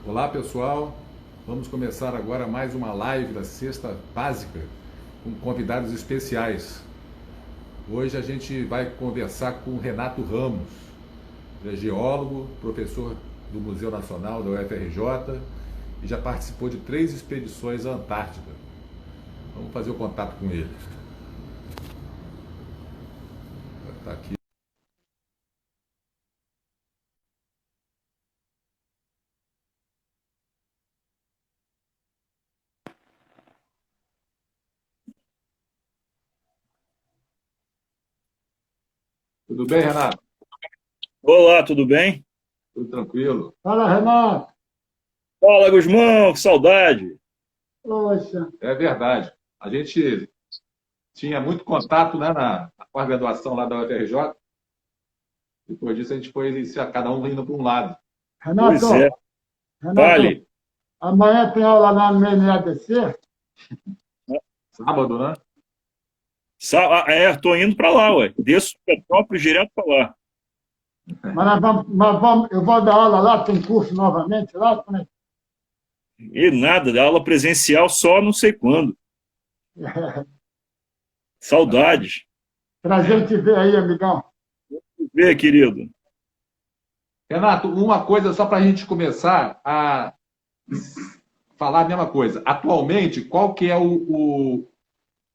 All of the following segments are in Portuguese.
Olá pessoal, vamos começar agora mais uma live da Cesta Básica com convidados especiais. Hoje a gente vai conversar com o Renato Ramos, ele é geólogo, professor do Museu Nacional da UFRJ e já participou de 3 expedições à Antártida. Vamos fazer o contato com ele. Está aqui. Tudo bem, Renato? Olá, tudo bem? Tudo tranquilo? Fala, Renato. Fala, Gusmão, que saudade. Poxa, É verdade. A gente tinha muito contato, né, na pós-graduação lá da UFRJ. Depois disso a gente foi cada um indo para um lado. Pois é, Renato, Renato, vale. amanhã tem aula lá no MADC, Sábado, né? Tô indo para lá, ué. Desço Petrópolis direto para lá. eu vou dar aula lá, tem curso novamente lá, como é E nada, aula presencial só não sei quando. Saudades. Pra gente ver aí, amigão. Vê, querido. Renato, uma coisa só para a gente começar a falar a mesma coisa. Atualmente, qual que é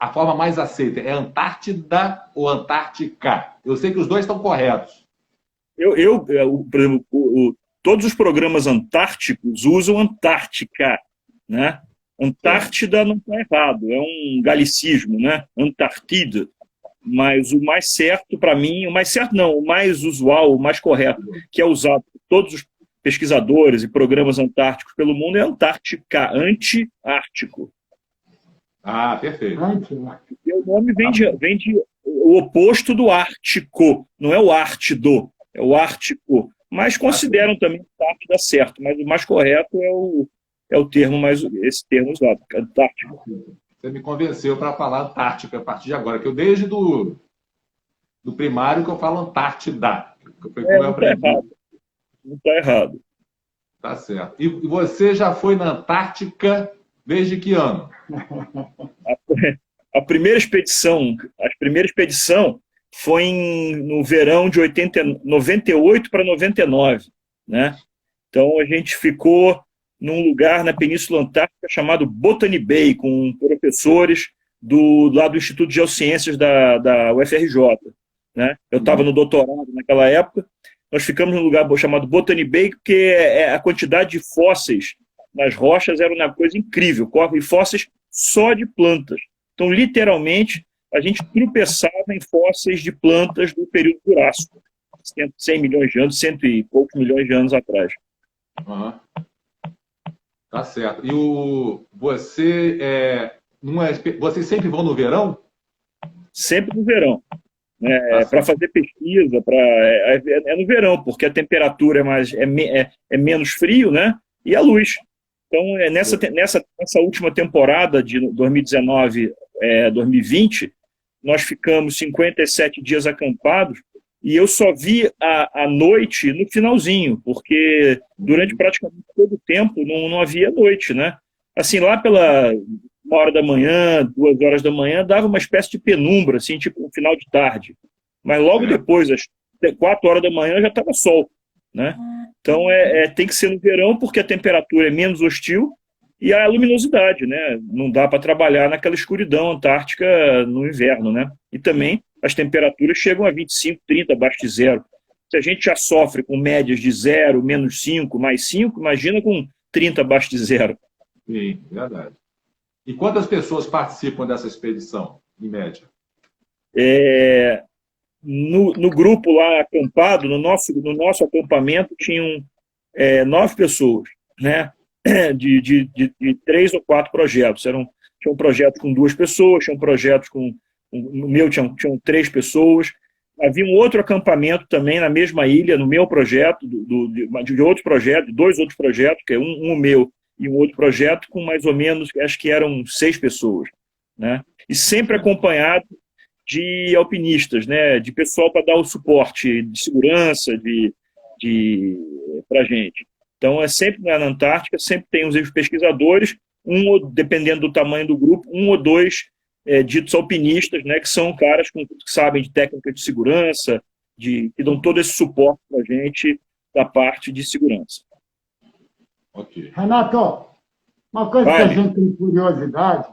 a forma mais aceita? É Antártida ou Antártica? Eu sei que os dois estão corretos. Por exemplo, todos os programas antárticos usam Antártica, né? Antártida não está errado, é um galicismo, né? Antártida. Mas o mais certo para mim, o mais certo não, o mais usual, o mais correto, que é usado por todos os pesquisadores e programas antárticos pelo mundo é Antártica, anti-ártico. Ah, perfeito. E o nome vem de o oposto do ártico, não é o ártido, é o ártico. Mas consideram também Antártida certo, mas o mais correto é o termo esse termo usado, Antártico. Você me convenceu para falar Antártica a partir de agora, que eu desde do primário que eu falo Antártida. Foi como eu Não está aprendi. errado. Não está errado. Tá certo. E você já foi na Antártica desde que ano? A primeira expedição foi no verão de 98 para 99, né? Então a gente ficou num lugar na Península Antártica chamado Botany Bay, com professores lá do Instituto de Geociências da UFRJ, né? Eu estava no doutorado naquela época. Nós ficamos num lugar chamado Botany Bay, porque a quantidade de fósseis nas rochas era uma coisa incrível, e fósseis só de plantas. Então, literalmente, a gente tropeçava em fósseis de plantas do período Jurássico, 100 milhões de anos, cento e poucos milhões de anos atrás. Uhum. Tá certo. E vocês sempre vão no verão? Sempre no verão. Para fazer pesquisa, é no verão, porque a temperatura é menos frio, né? E a luz. Então, nessa última temporada de 2019, 2020, nós ficamos 57 dias acampados e eu só vi a noite no finalzinho, porque durante praticamente todo o tempo não havia noite, né? Assim, lá pela 1 hora da manhã, 2 horas da manhã, dava uma espécie de penumbra, assim, tipo um final de tarde. Mas logo depois, às 4 horas da manhã, já estava sol, né? Então, tem que ser no verão, porque a temperatura é menos hostil e a luminosidade, né? Não dá para trabalhar naquela escuridão antártica no inverno, né? E também as temperaturas chegam a 25, 30 abaixo de zero. Se a gente já sofre com médias de 0, -5, +5, imagina com 30 abaixo de zero. Sim, verdade. E quantas pessoas participam dessa expedição, em média? No grupo lá acampado, no nosso acampamento, tinham 9 pessoas, né? De 3 ou 4 projetos. Tinha um projeto com 2 pessoas, tinha um projeto no meu tinham 3 pessoas. Havia um outro acampamento também na mesma ilha, no meu projeto, de outro projeto, de 2 outros projetos, que é um meu e um outro projeto, com mais ou menos, acho que eram 6 pessoas, né? E sempre acompanhado de alpinistas, né? De pessoal para dar o suporte de segurança para a gente. Então, é sempre na Antártica, sempre tem os pesquisadores, dependendo do tamanho do grupo, um ou dois ditos alpinistas, né, que são caras que sabem de técnica de segurança, que dão todo esse suporte para a gente da parte de segurança. Ok. Renato, uma coisa que a gente tem curiosidade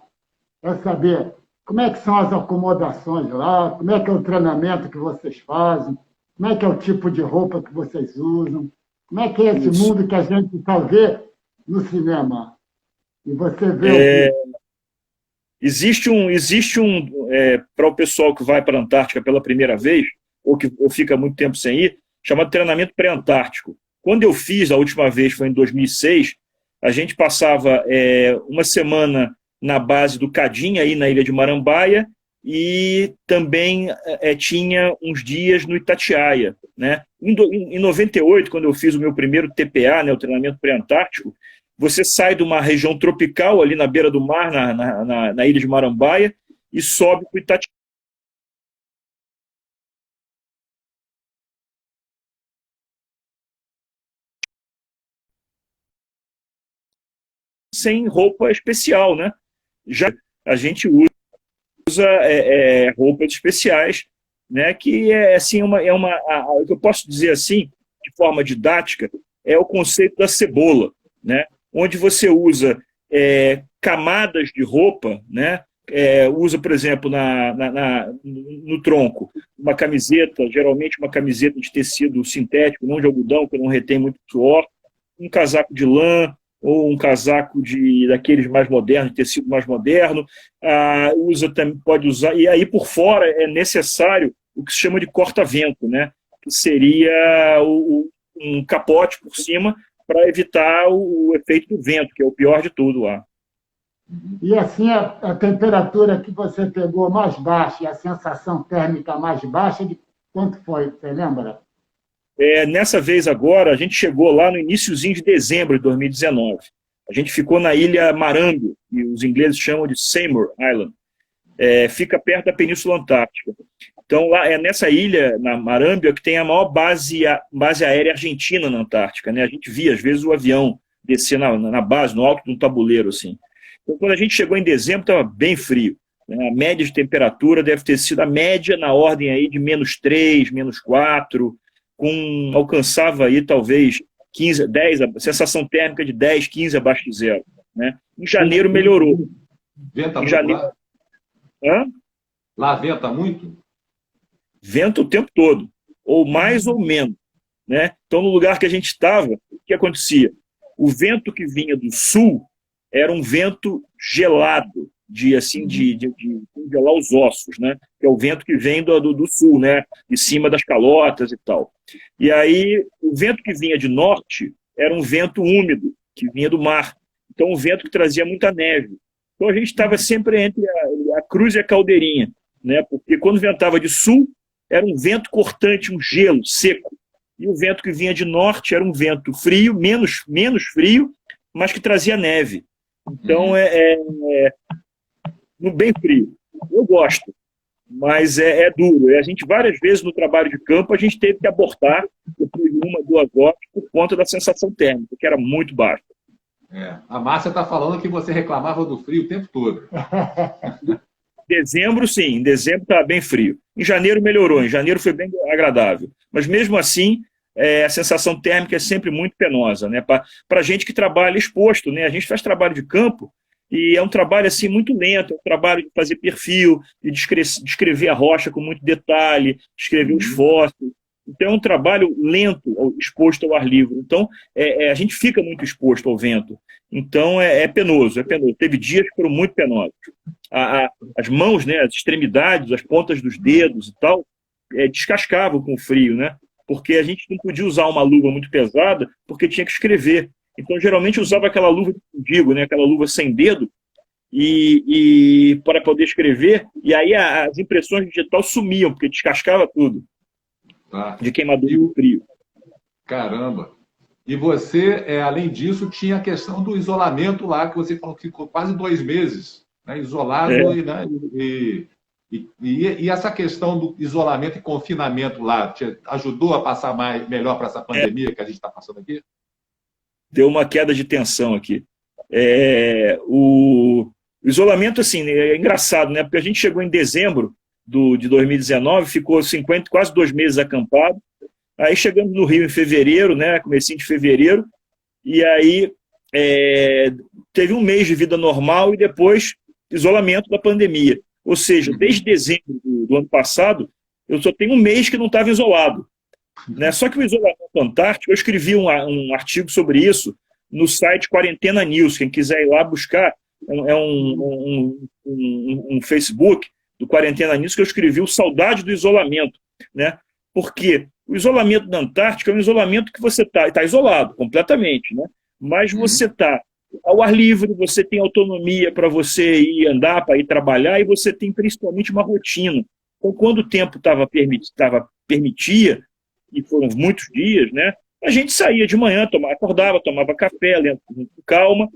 é saber como é que são as acomodações lá, como é que é o treinamento que vocês fazem, como é que é o tipo de roupa que vocês usam, como é que é esse mundo que a gente só vê no cinema. E você vê Existe para o pessoal que vai para a Antártica pela primeira vez, ou fica muito tempo sem ir, chamado treinamento pré-antártico. Quando eu fiz a última vez, foi em 2006, a gente passava uma semana na base do Cadinha, aí na ilha de Marambaia, e também tinha uns dias no Itatiaia. Né? Em 98, quando eu fiz o meu primeiro TPA, né, o treinamento pré-antártico, você sai de uma região tropical, ali na beira do mar, na ilha de Marambaia, e sobe para o Itatiaia. Sem roupa especial, né? Já a gente usa roupas especiais, né? Que é assim o que eu posso dizer assim, de forma didática, é o conceito da cebola, né? Onde você usa camadas de roupa, né? Usa, por exemplo, no tronco, uma camiseta, geralmente uma camiseta de tecido sintético, não de algodão, que não retém muito suor, um casaco de lã, ou um casaco daqueles mais modernos, de tecido mais moderno, pode usar, e aí por fora é necessário o que se chama de corta-vento, né? Que seria um capote por cima para evitar o efeito do vento, que é o pior de tudo lá. E assim, a temperatura que você pegou mais baixa e a sensação térmica mais baixa, de quanto foi? Você lembra? Nessa vez agora, a gente chegou lá no iniciozinho de dezembro de 2019. A gente ficou na ilha Marambio, que os ingleses chamam de Seymour Island. Fica perto da Península Antártica. Então, lá nessa ilha, na Marambio, que tem a maior base aérea argentina na Antártica. Né? A gente via, às vezes, o avião descer na base, no alto de um tabuleiro. Assim. Então, quando a gente chegou em dezembro, estava bem frio. Né? A média de temperatura deve ter sido a média na ordem aí de -3, -4, alcançava aí talvez 15, 10, a sensação térmica de 10, 15 abaixo de zero. Né? Em janeiro melhorou. Venta muito janeiro... lá? Hã? Lá venta muito? Venta o tempo todo, ou mais ou menos. Né? Então, no lugar que a gente estava, o que acontecia? O vento que vinha do sul era um vento gelado, de congelar os ossos, né? Que é o vento que vem do sul, né? De cima das calotas e tal. E aí, o vento que vinha de norte era um vento úmido, que vinha do mar. Então, um vento que trazia muita neve. Então, a gente estava sempre entre a cruz e a caldeirinha, né? Porque quando ventava de sul, era um vento cortante, um gelo seco. E o vento que vinha de norte era um vento frio, menos frio, mas que trazia neve. Então, bem frio. Eu gosto, mas é duro. E a gente, várias vezes no trabalho de campo, a gente teve que abortar depois de 1, 2 horas por conta da sensação térmica, que era muito baixa. A Márcia está falando que você reclamava do frio o tempo todo. Dezembro, sim. Em dezembro estava bem frio. Em janeiro melhorou. Em janeiro foi bem agradável. Mas mesmo assim, a sensação térmica é sempre muito penosa, né? Para a gente que trabalha exposto, né? A gente faz trabalho de campo e é um trabalho assim muito lento, é um trabalho de fazer perfil, de descrever a rocha com muito detalhe, descrever os fósseis. Então é um trabalho lento, exposto ao ar livre. Então a gente fica muito exposto ao vento. Então é penoso, é penoso. Teve dias que foram muito penosos. As mãos, né, as extremidades, as pontas dos dedos e tal, descascavam com o frio, né? Porque a gente não podia usar uma luva muito pesada, porque tinha que escrever. Então, geralmente, usava aquela luva de fundigo, né? Aquela luva sem dedo, e para poder escrever, e aí as impressões digital sumiam, porque descascava tudo. Tá. De queimadura do frio. Caramba! E você, além disso, tinha a questão do isolamento lá, que você falou que ficou quase 2 meses, né, isolado, e essa questão do isolamento e confinamento lá te ajudou a passar melhor para essa pandemia que a gente está passando aqui? deu uma queda de tensão aqui. O isolamento, assim, é engraçado, né? Porque a gente chegou em dezembro de 2019, ficou quase 2 meses acampado. Aí chegamos no Rio em fevereiro, né? Comecinho de fevereiro, e aí teve um mês de vida normal e depois isolamento da pandemia. Ou seja, desde dezembro do ano passado, eu só tenho um mês que não estava isolado. Né? Só que o isolamento antártico, eu escrevi um artigo sobre isso no site Quarentena News. Quem quiser ir lá buscar, é um Facebook do Quarentena News que eu escrevi o Saudade do Isolamento. Né? Porque o isolamento da Antártica é um isolamento que você está isolado completamente, né? Mas você está ao ar livre, você tem autonomia para você ir andar, para ir trabalhar, e você tem principalmente uma rotina. Então, quando o tempo permitia, e foram muitos dias, né, a gente saía de manhã, acordava, tomava café, lendo com calma,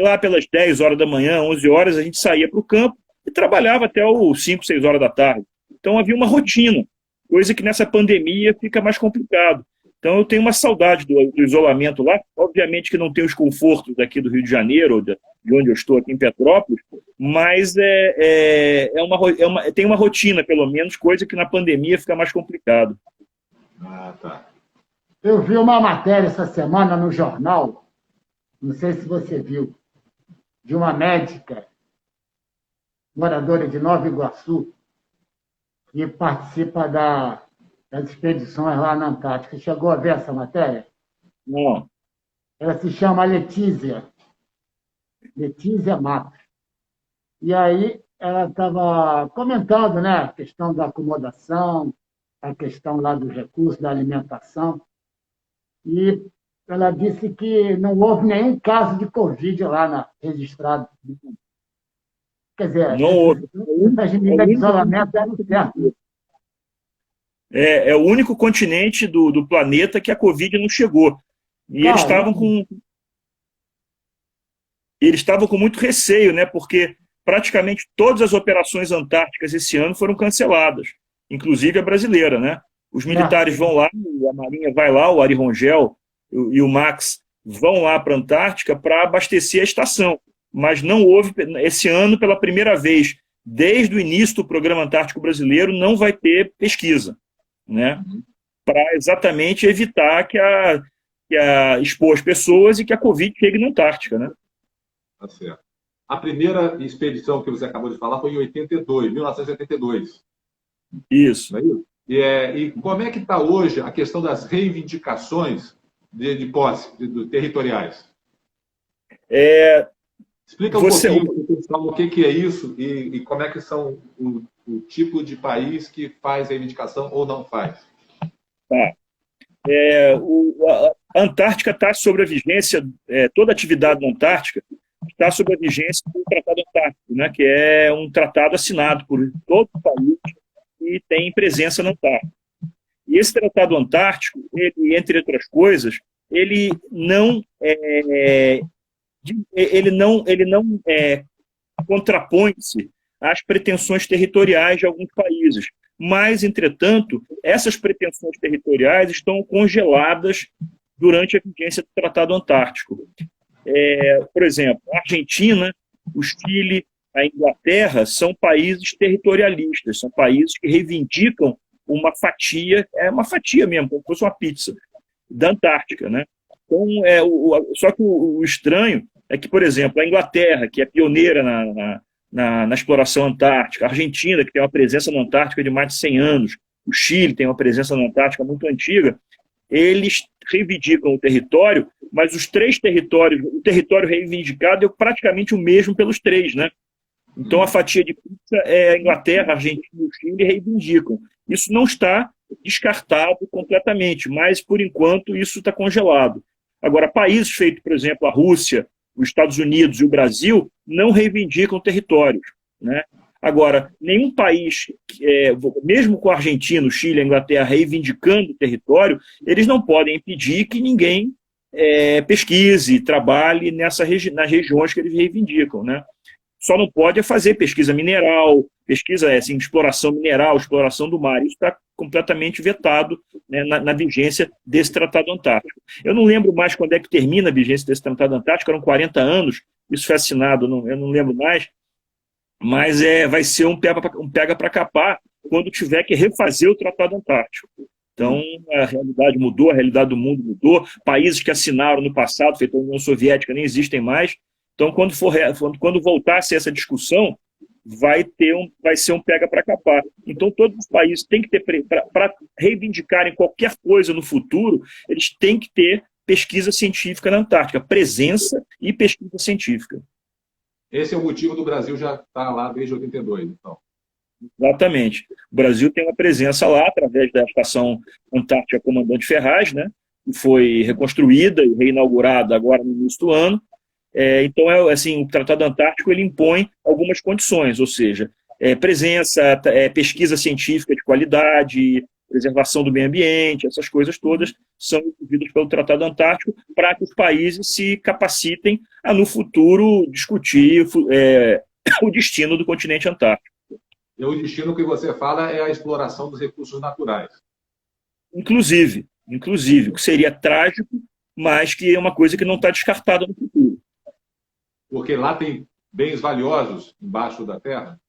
lá pelas 10 horas da manhã, 11 horas, a gente saía para o campo e trabalhava até os 5, 6 horas da tarde. Então, havia uma rotina, coisa que nessa pandemia fica mais complicado. Então, eu tenho uma saudade do isolamento lá. Obviamente que não tem os confortos daqui do Rio de Janeiro, de onde eu estou aqui em Petrópolis, mas tem uma rotina, pelo menos, coisa que na pandemia fica mais complicado. Ah, tá. Eu vi uma matéria essa semana no jornal, não sei se você viu, de uma médica, moradora de Nova Iguaçu, que participa das expedições lá na Antártica. Chegou a ver essa matéria? Não. Ela se chama Letícia Matos. E aí ela estava comentando, né, a questão da acomodação, a questão lá dos recursos, da alimentação. E ela disse que não houve nenhum caso de Covid lá registrado. Quer dizer, não houve. Essas medidas de isolamento deram certo. É o único continente do planeta que a Covid não chegou. E eles estavam com muito receio, né? Porque praticamente todas as operações antárticas esse ano foram canceladas, inclusive a brasileira, né? Os militares vão lá, a Marinha vai lá, o Ari Rongel e o Max vão lá para a Antártica para abastecer a estação. Mas não houve, esse ano, pela primeira vez, desde o início do Programa Antártico Brasileiro, não vai ter pesquisa, né? Para exatamente evitar que expor as pessoas e que a Covid chegue na Antártica, né? Tá certo. A primeira expedição que você acabou de falar foi em 1982. Isso. Não é isso? E como é que está hoje a questão das reivindicações de posse territoriais? Explica um pouquinho o que é isso e como é que são o tipo de país que faz reivindicação ou não faz. Tá. A Antártica está sob a vigência, toda atividade na Antártica está sob a vigência do Tratado Antártico, né, que é um tratado assinado por todo o país que tem presença na Antártica. E esse Tratado Antártico, ele, entre outras coisas, ele não contrapõe-se às pretensões territoriais de alguns países. Mas, entretanto, essas pretensões territoriais estão congeladas durante a vigência do Tratado Antártico. Por exemplo, a Argentina, o Chile, a Inglaterra são países territorialistas, são países que reivindicam uma fatia mesmo, como se fosse uma pizza, da Antártica, né? Então, só que o estranho é que, por exemplo, a Inglaterra, que é pioneira na exploração antártica, a Argentina, que tem uma presença na Antártica de mais de 100 anos, o Chile tem uma presença na Antártica muito antiga, eles reivindicam o território, mas os três territórios, o território reivindicado é praticamente o mesmo pelos três, né? Então, a fatia de pizza a Inglaterra, a Argentina e o Chile reivindicam. Isso não está descartado completamente, mas, por enquanto, isso está congelado. Agora, países feitos, por exemplo, a Rússia, os Estados Unidos e o Brasil, não reivindicam territórios, né? Agora, nenhum país, mesmo com a Argentina, o Chile, a Inglaterra reivindicando o território, eles não podem impedir que ninguém pesquise, trabalhe nas regiões que eles reivindicam, né? só não pode fazer pesquisa mineral, pesquisa assim, exploração mineral, exploração do mar. Isso está completamente vetado, né, na vigência desse Tratado Antártico. Eu não lembro mais quando é que termina a vigência desse Tratado Antártico, eram 40 anos, isso foi assinado, eu não lembro mais, mas vai ser um pega para capar quando tiver que refazer o Tratado Antártico. Então, a realidade mudou, a realidade do mundo mudou, países que assinaram no passado, feito a União Soviética, nem existem mais. Então, quando voltasse essa discussão, vai ser um pega para capar. Então, todos os países têm que ter, para reivindicarem qualquer coisa no futuro, eles têm que ter pesquisa científica na Antártica, presença e pesquisa científica. Esse é o motivo do Brasil já estar lá desde 82, então. Exatamente. O Brasil tem uma presença lá, através da Estação Antártica Comandante Ferraz, né, que foi reconstruída e reinaugurada agora no início do ano. Então, assim, o Tratado Antártico ele impõe algumas condições, ou seja, presença, pesquisa científica de qualidade, preservação do meio ambiente, essas coisas todas são exigidas pelo Tratado Antártico para que os países se capacitem a, no futuro, discutir o destino do continente antártico. E o destino que você fala é a exploração dos recursos naturais. Inclusive, o que seria trágico, mas que é uma coisa que não está descartada no futuro. Porque lá tem bens valiosos embaixo da Terra?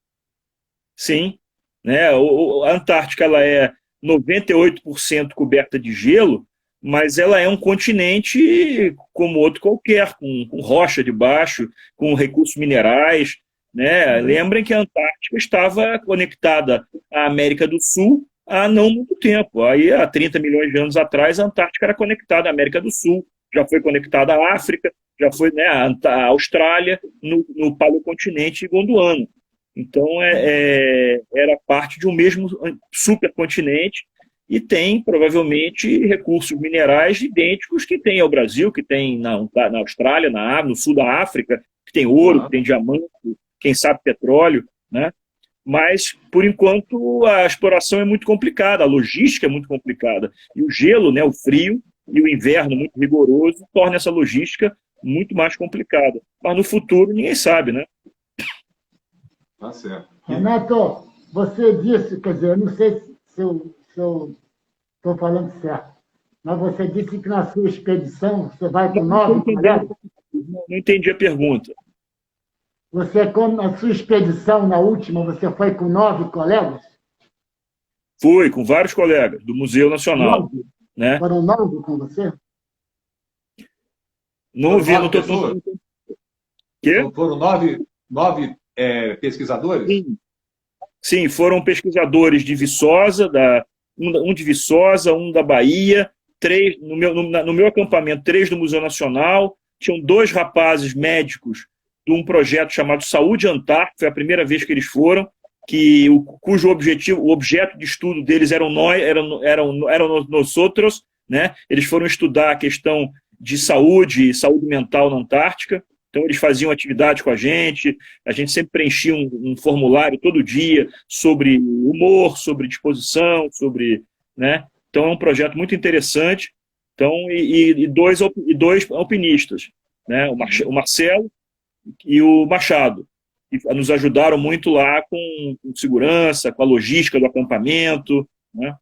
Sim. Né? A Antártica ela é 98% coberta de gelo, mas ela é um continente como outro qualquer, com rocha debaixo, com recursos minerais. Né? Lembrem que a Antártica estava conectada à América do Sul há não muito tempo. Aí, há 30 milhões de anos atrás, a Antártica era conectada à América do Sul, já foi conectada à África, já foi, né, à Austrália, no paleocontinente gondwana. Então, era parte de um mesmo supercontinente e tem, provavelmente, recursos minerais idênticos que tem ao Brasil, que tem na Austrália, no sul da África, que tem ouro, que tem diamante, quem sabe petróleo, né? Mas, por enquanto, a exploração é muito complicada, a logística é muito complicada. E o gelo, né, o frio e o inverno muito rigoroso torna essa logística muito mais complicada. Mas no futuro ninguém sabe, né? Tá certo. Renato, você disse, quer dizer, eu não sei se eu estou falando certo, mas você disse que na sua expedição você vai com 9 colegas? Não entendi a pergunta. Na sua expedição, na última, você foi com 9 colegas? Fui, com vários colegas do Museu Nacional. 9? Né? Foram 9 com você? Não vi, não estou... Foram nove pesquisadores? Sim, foram pesquisadores de Viçosa, um de Viçosa, um da Bahia, 3, no meu acampamento, 3 do Museu Nacional, tinham 2 rapazes médicos de um projeto chamado Saúde Antártica, foi a primeira vez que eles foram, cujo o objeto de estudo deles eram nós outros, né? Eles foram estudar a questão de saúde mental na Antártica. Então, eles faziam atividade com a gente sempre preenchia um formulário todo dia sobre humor, sobre disposição, né? Então, é um projeto muito interessante. Então, e dois alpinistas, né? O Marcelo e o Machado, que nos ajudaram muito lá com segurança, com a logística do acampamento, né?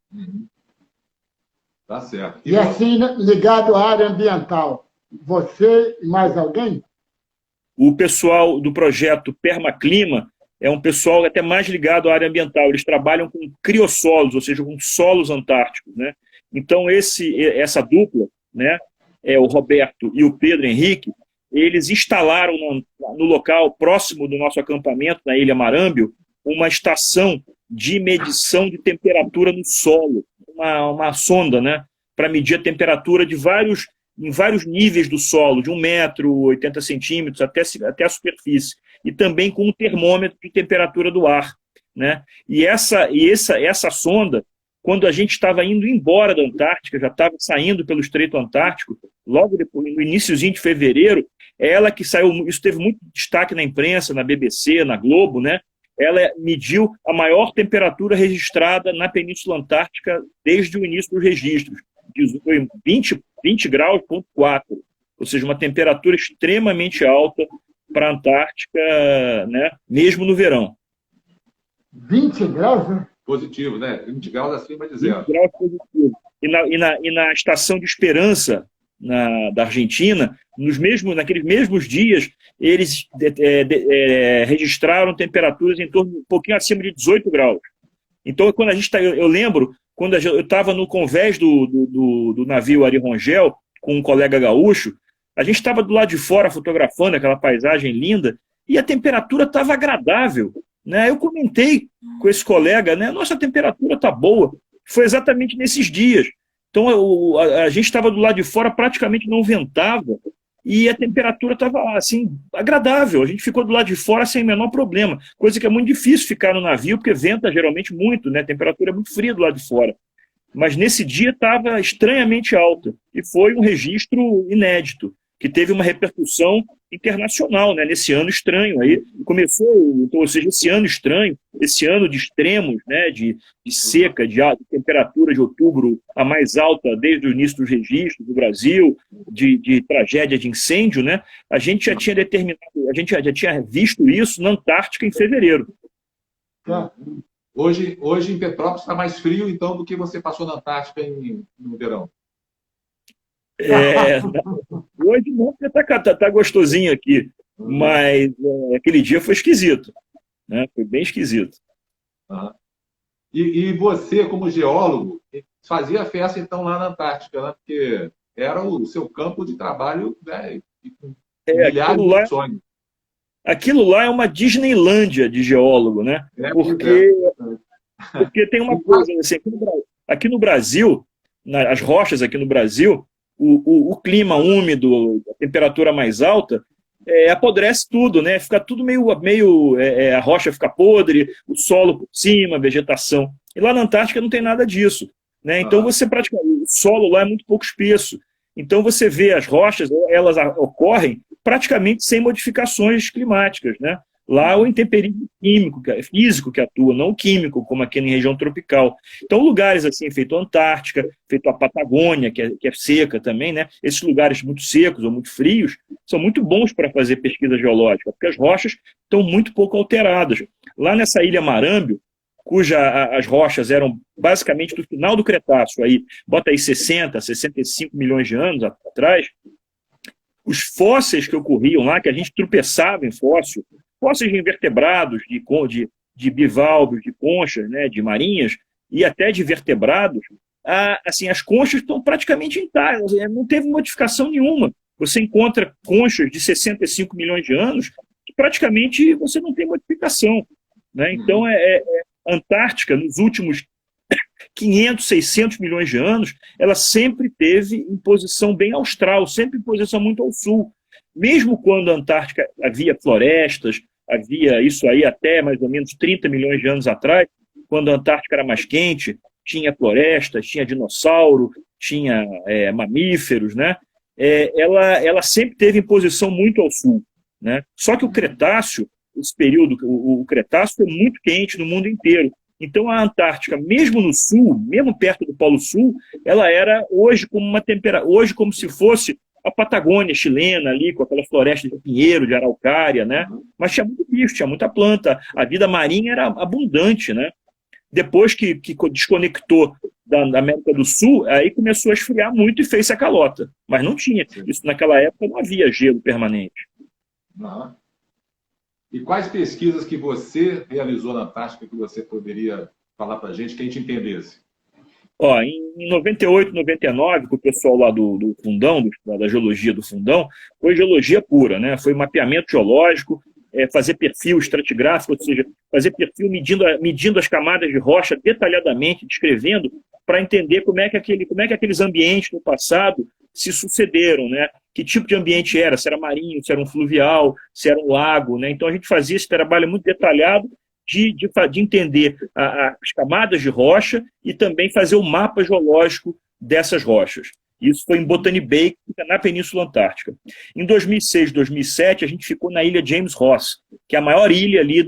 Tá certo. E assim, ligado à área ambiental, você e mais alguém? O pessoal do projeto Permaclima é um pessoal até mais ligado à área ambiental. Eles trabalham com criossolos, ou seja, com solos antárticos, né? Então, essa dupla, né, o Roberto e o Pedro Henrique, eles instalaram no local próximo do nosso acampamento, na Ilha Marâmbio, uma estação de medição de temperatura no solo, uma sonda, né, para medir a temperatura em vários níveis do solo, de 1 metro, 80 centímetros, até a superfície, e também com um termômetro de temperatura do ar, né? E essa sonda, quando a gente estava indo embora da Antártica, já estava saindo pelo Estreito Antártico, logo depois, no iniciozinho de fevereiro, ela que saiu, isso teve muito destaque na imprensa, na BBC, na Globo, né? Ela mediu a maior temperatura registrada na Península Antártica desde o início dos registros, que foi 20 graus, 4, ou seja, uma temperatura extremamente alta para a Antártica, né, mesmo no verão. 20 graus, né? Positivo, né? 20 graus acima de zero. 20 graus positivo. E na estação de Esperança, da Argentina, naqueles mesmos dias, eles registraram temperaturas em torno um pouquinho acima de 18 graus. Então, quando a gente eu lembro, quando eu estava no convés do navio Ari Rongel, com um colega gaúcho, a gente estava do lado de fora fotografando aquela paisagem linda e a temperatura estava agradável, né? Eu comentei com esse colega, né? Nossa, a temperatura está boa. Foi exatamente nesses dias. Então, a gente estava do lado de fora, praticamente não ventava, e a temperatura estava, assim, agradável. A gente ficou do lado de fora sem o menor problema, coisa que é muito difícil ficar no navio, porque venta geralmente muito, né? A temperatura é muito fria do lado de fora. Mas nesse dia estava estranhamente alta, e foi um registro inédito, que teve uma repercussão internacional, né, nesse ano estranho. Aí começou, então, ou seja, esse ano estranho, esse ano de extremos, né, de seca, de temperatura de outubro a mais alta desde o início dos registros do Brasil, de tragédia de incêndio, né, a gente já tinha já tinha visto isso na Antártica em fevereiro. Hoje em Petrópolis está mais frio, então, do que você passou na Antártica no verão. Hoje não, porque tá gostosinho aqui, mas aquele dia foi esquisito, né? Foi bem esquisito. E você, como geólogo, fazia festa então lá na Antártica, né? Porque era o seu campo de trabalho, né? Milhares de sonhos. Aquilo lá é uma Disneylândia de geólogo, né? Porque tem uma coisa assim, aqui no Brasil, as rochas aqui no Brasil, o clima úmido, a temperatura mais alta, apodrece tudo, né? Fica tudo meio a rocha fica podre, o solo por cima, a vegetação. E lá na Antártica não tem nada disso, né? Então você praticamente, o solo lá é muito pouco espesso. Então você vê as rochas, elas ocorrem praticamente sem modificações climáticas, né? Lá o intemperismo físico que atua, não o químico, como aqui na região tropical. Então, lugares assim, feito a Antártica, feito a Patagônia, que é seca também, né? Esses lugares muito secos ou muito frios são muito bons para fazer pesquisa geológica, porque as rochas estão muito pouco alteradas. Lá nessa ilha Marâmbio, as rochas eram basicamente do final do Cretáceo, aí, bota aí 60, 65 milhões de anos atrás, os fósseis que ocorriam lá, que a gente tropeçava em fósseis de invertebrados, de bivalvos, de conchas, né, de marinhas, e até de vertebrados, assim, as conchas estão praticamente intactas, não teve modificação nenhuma. Você encontra conchas de 65 milhões de anos que praticamente você não tem modificação, né? Então, a Antártica, nos últimos 500, 600 milhões de anos, ela sempre teve em posição bem austral, sempre em posição muito ao sul. Mesmo quando a Antártica havia florestas, havia isso aí até mais ou menos 30 milhões de anos atrás, quando a Antártica era mais quente, tinha florestas, tinha dinossauro, tinha mamíferos, né? Ela sempre teve em posição muito ao sul, né? Só que o Cretáceo, esse período, o Cretáceo foi muito quente no mundo inteiro. Então a Antártica, mesmo no sul, mesmo perto do Polo Sul, ela era hoje como se fosse a Patagônia chilena ali, com aquela floresta de pinheiro, de araucária, né? Mas tinha muito bicho, tinha muita planta, a vida marinha era abundante, né? Depois que desconectou da América do Sul, aí começou a esfriar muito e fez-se a calota. Mas não tinha, isso naquela época não havia gelo permanente. E quais pesquisas que você realizou na Antártica que você poderia falar para a gente, que a gente entendesse? Em 98, 99, com o pessoal lá do Fundão, da geologia do Fundão, foi geologia pura, né? Foi mapeamento geológico, fazer perfil estratigráfico, ou seja, fazer perfil medindo as camadas de rocha detalhadamente, descrevendo, para entender como é que aqueles ambientes no passado se sucederam, né? Que tipo de ambiente era, se era marinho, se era um fluvial, se era um lago, né? Então a gente fazia esse trabalho muito detalhado de entender as camadas de rocha e também fazer o mapa geológico dessas rochas. Isso foi em Botany Bay, que fica na Península Antártica. Em 2006, 2007, a gente ficou na ilha James Ross, que é a maior ilha ali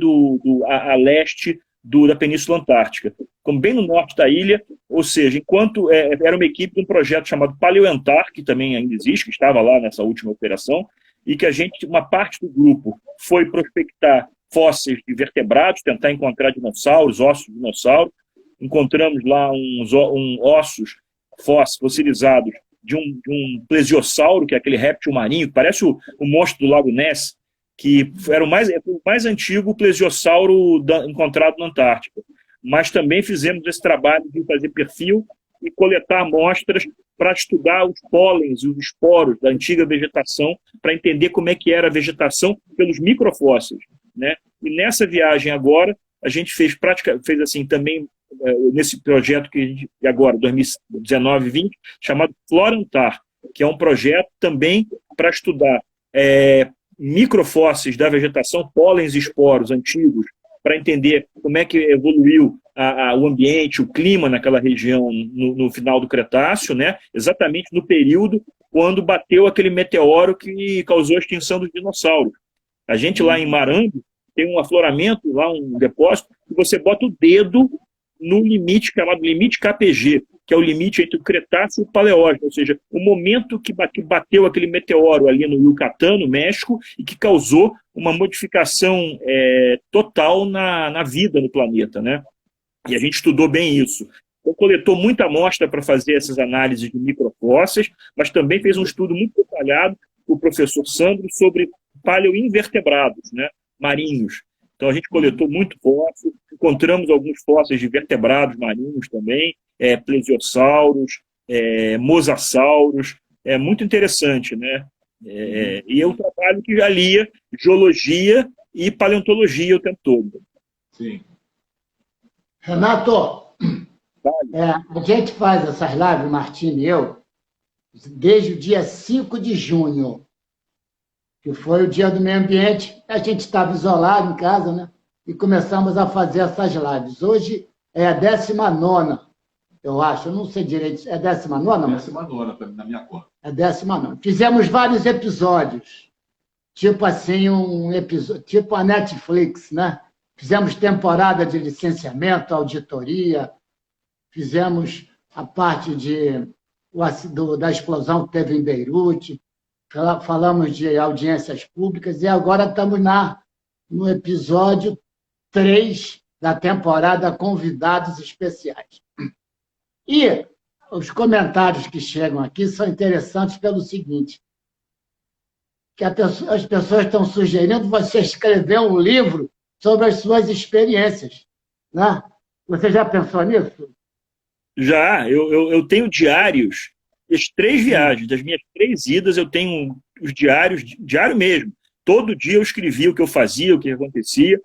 a leste da Península Antártica, como bem no norte da ilha, ou seja, enquanto era uma equipe de um projeto chamado Paleoantar, que também ainda existe, que estava lá nessa última operação, e que uma parte do grupo foi prospectar fósseis de vertebrados, tentar encontrar dinossauros, ossos de dinossauro. Encontramos lá ossos fossilizados de um plesiosauro, que é aquele réptil marinho, que parece o monstro do Lago Ness, que era o mais antigo plesiosauro encontrado na Antártica. Mas também fizemos esse trabalho de fazer perfil e coletar amostras para estudar os pólens e os esporos da antiga vegetação, para entender como é que era a vegetação pelos microfósseis, né? E nessa viagem agora, a gente fez assim também, nesse projeto que agora, 2019 e 2020, chamado Flora Antar, que é um projeto também para estudar microfósseis da vegetação, pólens e esporos antigos, para entender como é que evoluiu o ambiente, o clima naquela região no final do Cretáceo, né? Exatamente no período quando bateu aquele meteoro que causou a extinção dos dinossauros. A gente lá em Marambi tem um afloramento, lá um depósito, que você bota o dedo no limite chamado limite KPG, que é o limite entre o Cretáceo e o Paleógeno, ou seja, o momento que bateu aquele meteoro ali no Yucatán, no México, e que causou uma modificação total na vida no planeta, né? E a gente estudou bem isso. Então, coletou muita amostra para fazer essas análises de microfósseis, mas também fez um estudo muito detalhado com o professor Sandro sobre paleoinvertebrados, né, marinhos. Então, a gente coletou muito fóssil, encontramos alguns fósseis de vertebrados marinhos também, plesiosauros, mosasauros. É muito interessante, né? E é um trabalho que alia geologia e paleontologia o tempo todo. Sim. Renato, a gente faz essas lives, Martim e eu, desde o dia 5 de junho, que foi o dia do meio ambiente. A gente estava isolado em casa, né? E começamos a fazer essas lives. Hoje é a 19ª, eu acho. Eu não sei direito. É 19ª? 19ª, na minha conta. É 19ª. Fizemos vários episódios. Tipo assim, tipo a Netflix, né? Fizemos temporada de licenciamento, auditoria, fizemos a parte da explosão que teve em Beirute, falamos de audiências públicas e agora estamos no episódio 3 da temporada Convidados Especiais. E os comentários que chegam aqui são interessantes pelo seguinte, que as pessoas estão sugerindo você escrever um livro sobre as suas experiências, né? Você já pensou nisso? Já, eu tenho diários das 3 viagens, das minhas 3 idas, eu tenho os diário mesmo. Todo dia eu escrevia o que eu fazia, o que acontecia.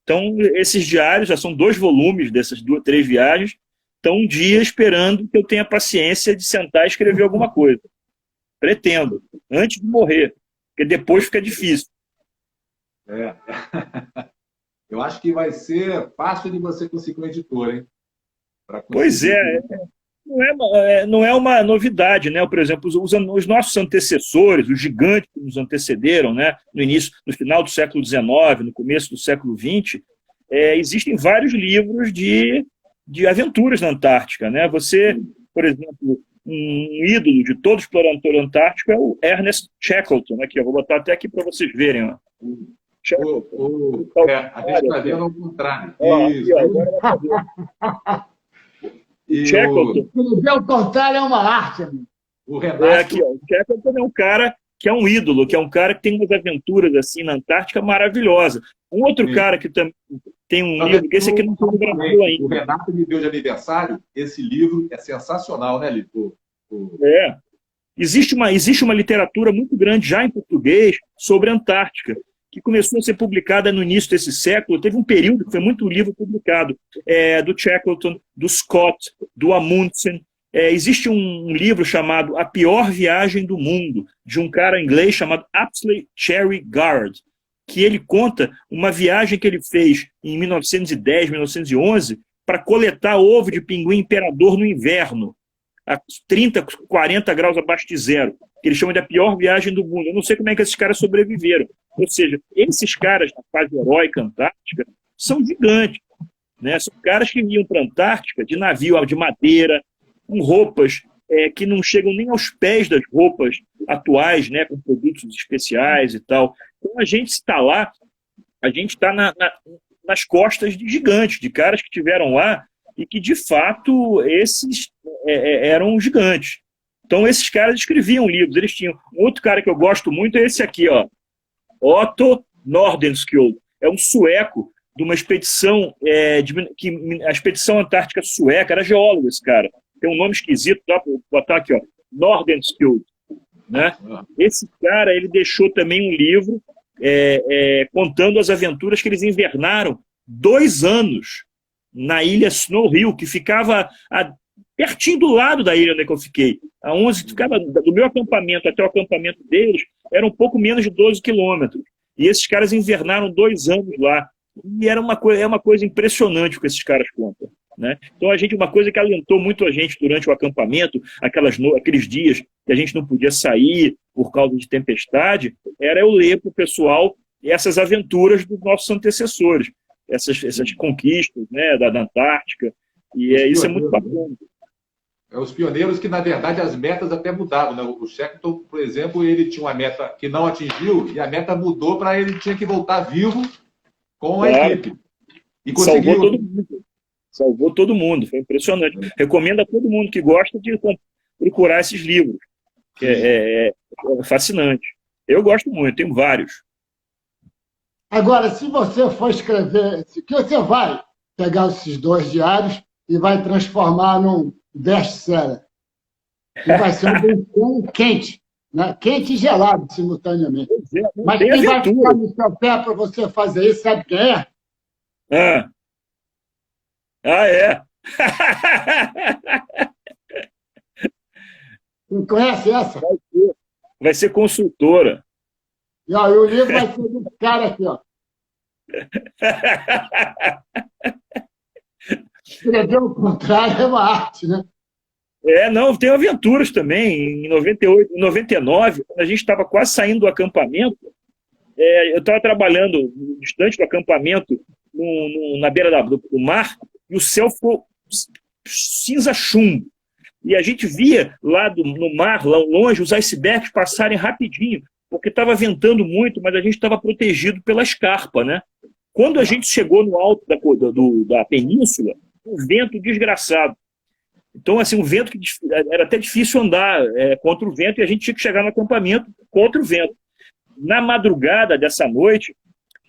Então, esses diários já são 2 volumes dessas 3 viagens. Então, um dia esperando que eu tenha paciência de sentar e escrever alguma coisa. Pretendo, antes de morrer, porque depois fica difícil. Eu acho que vai ser fácil de você conseguir um editor, hein? Pois não é uma novidade, né? Por exemplo, os nossos antecessores, os gigantes que nos antecederam, né? No final do século XIX, no começo do século XX, existem vários livros de aventuras na Antártica, né? Você, por exemplo, um ídolo de todo explorador antártico é o Ernest Shackleton, né? Que eu vou botar até aqui para vocês verem, ó. A gente está vendo ao contrário. Isso. Shackleton. O contrário é uma arte, amigo. O Renato. O Shackleton é um cara que é um ídolo, que é um cara que tem umas aventuras assim na Antártica maravilhosas. Um outro cara que também tem um livro, que esse aqui não foi no Brasil ainda. O Renato me deu de aniversário, esse livro é sensacional, né, Lito? Existe uma literatura muito grande já em português sobre a Antártica, que começou a ser publicada no início desse século. Teve um período que foi muito livro publicado, do Shackleton, do Scott, do Amundsen. Existe um livro chamado A Pior Viagem do Mundo, de um cara inglês chamado Apsley Cherry Garrard, que ele conta uma viagem que ele fez em 1910, 1911, para coletar ovo de pinguim imperador no inverno, a 30, 40 graus abaixo de zero, que eles chamam de a pior viagem do mundo. Eu não sei como é que esses caras sobreviveram. Ou seja, esses caras na fase heróica antártica são gigantes, né? São caras que iam para a Antártica de navio de madeira, com roupas que não chegam nem aos pés das roupas atuais, né, com produtos especiais e tal. Então a gente está lá, a gente está nas costas de gigantes, de caras que tiveram lá e que, de fato, esses eram gigantes. Então, esses caras escreviam livros. Eles tinham... Um outro cara que eu gosto muito é esse aqui, ó, Otto Nordenskjöld. É um sueco de uma expedição, a expedição antártica sueca, era geólogo esse cara. Tem um nome esquisito, dá para botar aqui, ó, Nordenskjöld. Né? Esse cara, ele deixou também um livro contando as aventuras que eles invernaram 2 anos na ilha Snow Hill, que ficava pertinho do lado da ilha onde eu fiquei. Ficava do meu acampamento até o acampamento deles, era um pouco menos de 12 quilômetros. E esses caras invernaram 2 anos lá. E é uma coisa impressionante o que esses caras contam. Né? Então, uma coisa que alentou muito a gente durante o acampamento, aqueles dias que a gente não podia sair por causa de tempestade, era eu ler para o pessoal essas aventuras dos nossos antecessores, essas conquistas, né, da Antártica, e isso é muito bacana. Os pioneiros que, na verdade, as metas até mudavam. Né? O Shackleton, por exemplo, ele tinha uma meta que não atingiu, e a meta mudou para ele tinha que voltar vivo com a equipe. E conseguiu. Salvou todo mundo, foi impressionante. Recomendo a todo mundo que gosta de procurar esses livros, que é fascinante. Eu gosto muito, tenho vários. Agora, se você for escrever, que você vai pegar esses 2 diários e vai transformar num best-seller. E vai ser um bem quente, né? Quente e gelado simultaneamente. Mas quem vai ficar no seu pé para você fazer isso, sabe quem é? É? Não conhece essa? Vai ser consultora. E o livro vai ser do cara aqui, ó. Escrever o contrário é uma arte, né? Não, tem aventuras também. Em 98, em 99, quando a gente estava quase saindo do acampamento, eu estava trabalhando distante do acampamento, na beira do mar, e o céu ficou cinza chumbo. E a gente via lá no mar, lá longe, os icebergs passarem rapidinho, porque estava ventando muito, mas a gente estava protegido pela escarpa, né? Quando a gente chegou no alto da península, um vento desgraçado. Então, assim, um vento que era até difícil andar contra o vento, e a gente tinha que chegar no acampamento contra o vento. Na madrugada dessa noite,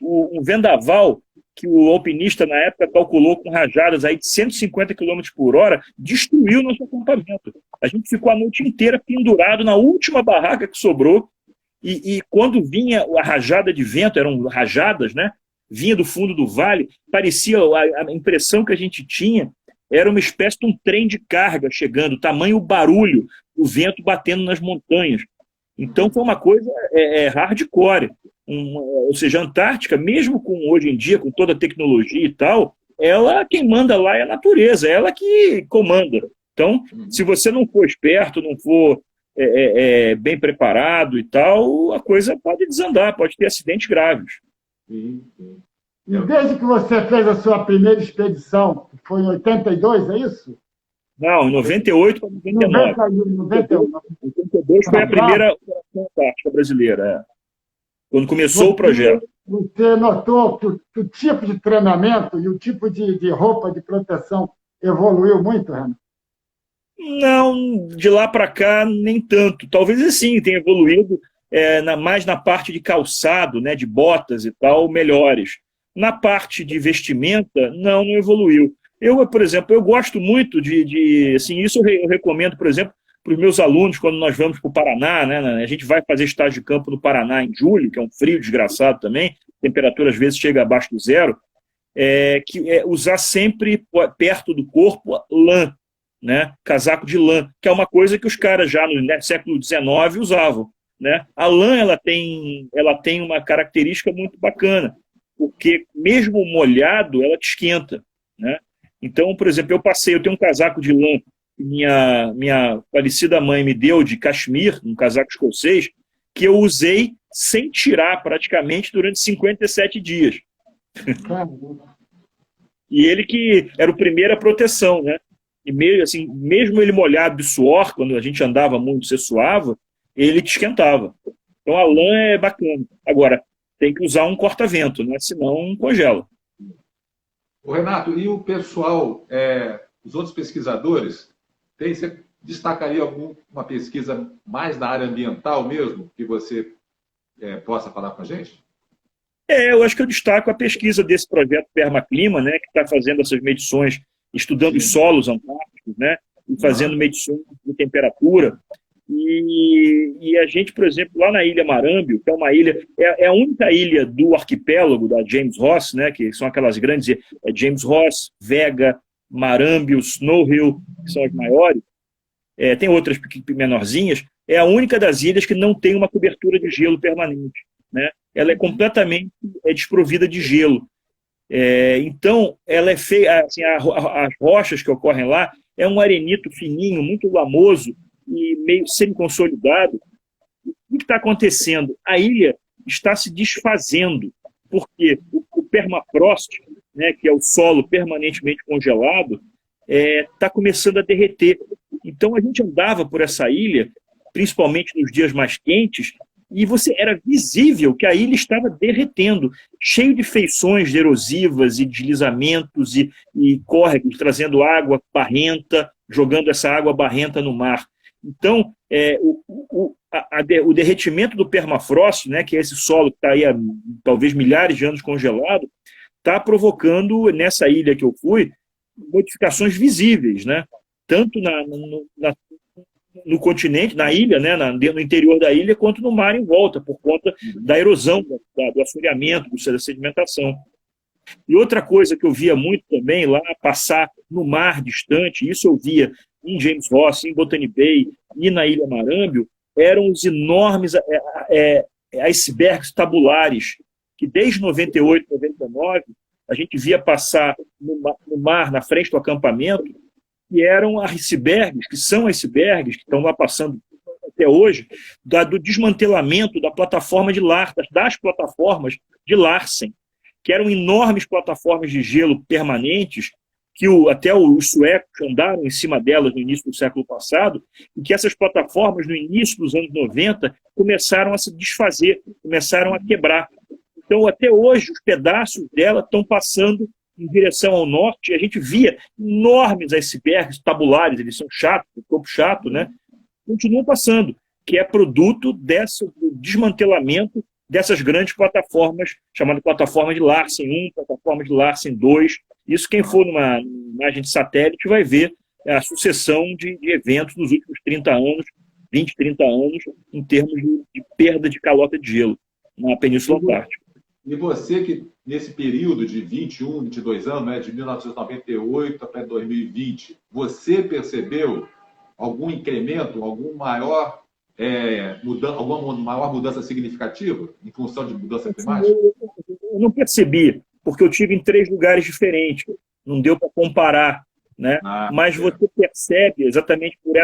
um vendaval que o alpinista, na época, calculou com rajadas aí de 150 km por hora, destruiu nosso acampamento. A gente ficou a noite inteira pendurado na última barraca que sobrou, e quando vinha a rajada de vento, eram rajadas, né? Vinha do fundo do vale, parecia, a impressão que a gente tinha era uma espécie de um trem de carga chegando, tamanho o barulho, o vento batendo nas montanhas. Então foi uma coisa hardcore. Ou seja, a Antártica, mesmo hoje em dia, com toda a tecnologia e tal, quem manda lá é a natureza, é ela que comanda. Então, se você não for esperto, não for bem preparado e tal, a coisa pode desandar, pode ter acidentes graves. E desde que você fez a sua primeira expedição, foi em 82, é isso? Não, em 98 para 99. 92 foi a primeira operação antártica brasileira, quando começou o projeto. Você notou que o tipo de treinamento e o tipo de roupa de proteção evoluiu muito, Renan? Não, de lá para cá, nem tanto. Talvez assim, tenha evoluído mais na parte de calçado, né, de botas e tal, melhores. Na parte de vestimenta, não evoluiu. Por exemplo, eu gosto muito assim, isso eu recomendo, por exemplo, para os meus alunos, quando nós vamos para o Paraná, né, a gente vai fazer estágio de campo no Paraná em julho, que é um frio desgraçado também, a temperatura às vezes chega abaixo do zero, usar sempre perto do corpo lã, né, casaco de lã, que é uma coisa que os caras já no século XIX usavam. Né? A lã ela tem uma característica muito bacana, porque mesmo molhado, ela te esquenta. Né? Então, por exemplo, eu tenho um casaco de lã que minha falecida mãe me deu de cachemir, um casaco escocês, que eu usei sem tirar praticamente durante 57 dias. E ele que era o primeiro a proteção, né? e mesmo, assim, mesmo ele molhado de suor, quando a gente andava muito, você suava, ele te esquentava. Então a lã é bacana. Agora, tem que usar um corta-vento, né? Senão congela. Ô Renato, e o pessoal, os outros pesquisadores, você destacaria alguma pesquisa mais da área ambiental mesmo, que você possa falar com a gente? Eu acho que eu destaco a pesquisa desse projeto Permaclima, né, que está fazendo essas medições, estudando os solos antárticos, né, e fazendo medições de temperatura. E a gente, por exemplo, lá na Ilha Marâmbio, que é uma ilha, é a única ilha do arquipélago da James Ross, né, que são aquelas grandes, James Ross, Vega, Marâmbio, Snow Hill, que são as maiores, tem outras menorzinhas, é a única das ilhas que não tem uma cobertura de gelo permanente, né? Ela é completamente desprovida de gelo. Então, ela é feia, assim, as rochas que ocorrem lá é um arenito fininho, muito lamoso e meio semi-consolidado. O que está acontecendo? A ilha está se desfazendo, porque o permafrost, né, que é o solo permanentemente congelado, está começando a derreter. Então, a gente andava por essa ilha, principalmente nos dias mais quentes, e era visível que a ilha estava derretendo, cheio de feições erosivas e deslizamentos e córregos, trazendo água barrenta, jogando essa água barrenta no mar. Então, o derretimento do permafrost, né, que é esse solo que está aí há talvez milhares de anos congelado, está provocando, nessa ilha que eu fui, modificações visíveis, né? Tanto no continente, na ilha, né, no interior da ilha, quanto no mar em volta, por conta da erosão, do assoreamento, da sedimentação. E outra coisa que eu via muito também lá, passar no mar distante, isso eu via em James Ross, em Botany Bay e na Ilha Marâmbio, eram os enormes icebergs tabulares, que desde 98, 99, a gente via passar no mar, na frente do acampamento, que eram icebergs, que são icebergs, que estão lá passando até hoje, do desmantelamento da plataforma de Larsen, das plataformas de Larsen, que eram enormes plataformas de gelo permanentes, que até os suecos andaram em cima delas no início do século passado, e que essas plataformas, no início dos anos 90, começaram a se desfazer, começaram a quebrar. Então, até hoje, os pedaços dela estão passando em direção ao norte, e a gente via enormes icebergs tabulares, eles são chatos, o corpo chato, né? Continuam passando, que é produto do desmantelamento dessas grandes plataformas, chamadas plataforma de Larsen 1, plataforma de Larsen 2. Isso, quem for numa imagem de satélite vai ver a sucessão de eventos nos últimos 30 anos, 20, 30 anos, em termos de perda de calota de gelo na Península Antártica. E você que, nesse período de 21, 22 anos, né, de 1998 até 2020, você percebeu algum incremento, alguma maior mudança significativa em função de mudança climática? Eu não percebi, porque eu tive em 3 lugares diferentes, não deu para comparar, né? Mas você percebe exatamente por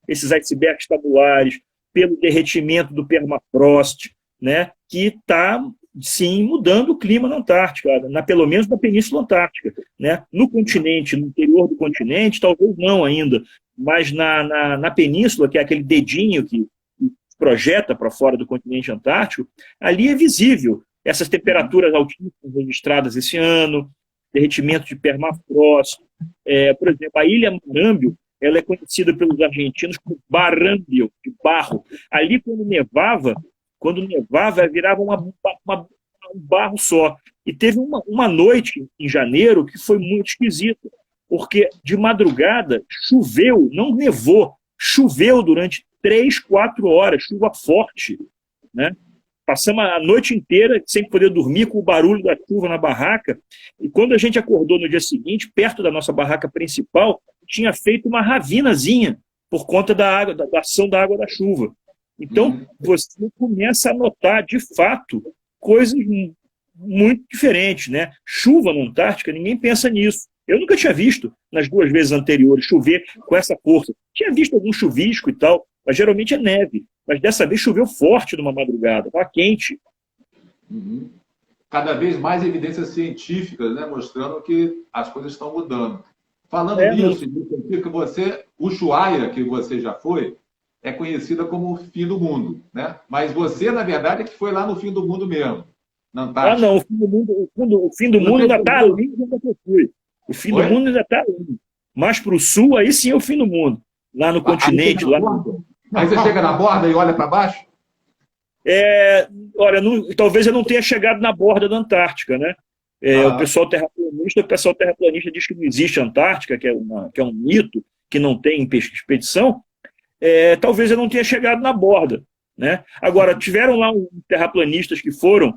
esses icebergs tabulares, pelo derretimento do permafrost, né, que está, sim, mudando o clima na Antártica, pelo menos na Península Antártica. Né? No continente, no interior do continente, talvez não ainda, mas na Península, que é aquele dedinho que projeta para fora do continente antártico, ali é visível essas temperaturas altíssimas registradas esse ano, derretimento de permafrost. Por exemplo, a Ilha Marâmbio, ela é conhecida pelos argentinos como barrambio, de barro. Ali, quando nevava, virava um barro só. E teve uma noite em janeiro que foi muito esquisita, porque de madrugada choveu, não nevou, choveu durante 3, 4 horas, chuva forte, né? Passamos a noite inteira sem poder dormir, com o barulho da chuva na barraca, e quando a gente acordou no dia seguinte, perto da nossa barraca principal, tinha feito uma ravinazinha por conta da ação da água da chuva. Então, você começa a notar, de fato, coisas muito diferentes, né? Chuva na Antártica, ninguém pensa nisso. Eu nunca tinha visto, nas 2 vezes anteriores, chover com essa força. Tinha visto algum chuvisco e tal, mas geralmente é neve. Mas dessa vez choveu forte numa madrugada, estava quente. Cada vez mais evidências científicas, né, mostrando que as coisas estão mudando. Falando nisso, que você, Ushuaia, que você já foi, é conhecida como o fim do mundo, né? Mas você, na verdade, é que foi lá no fim do mundo mesmo, na Antártica. Não, o fim do mundo ainda está ali onde eu fui. O fim do mundo ainda está ali. Mais para o sul, aí sim é o fim do mundo. Lá no continente. Aí você chega na borda e olha para baixo? Olha, talvez eu não tenha chegado na borda da Antártica, né? O pessoal terraplanista diz que não existe Antártica, que é um mito, que não tem expedição. Talvez eu não tenha chegado na borda, né? Agora, tiveram lá uns terraplanistas que foram,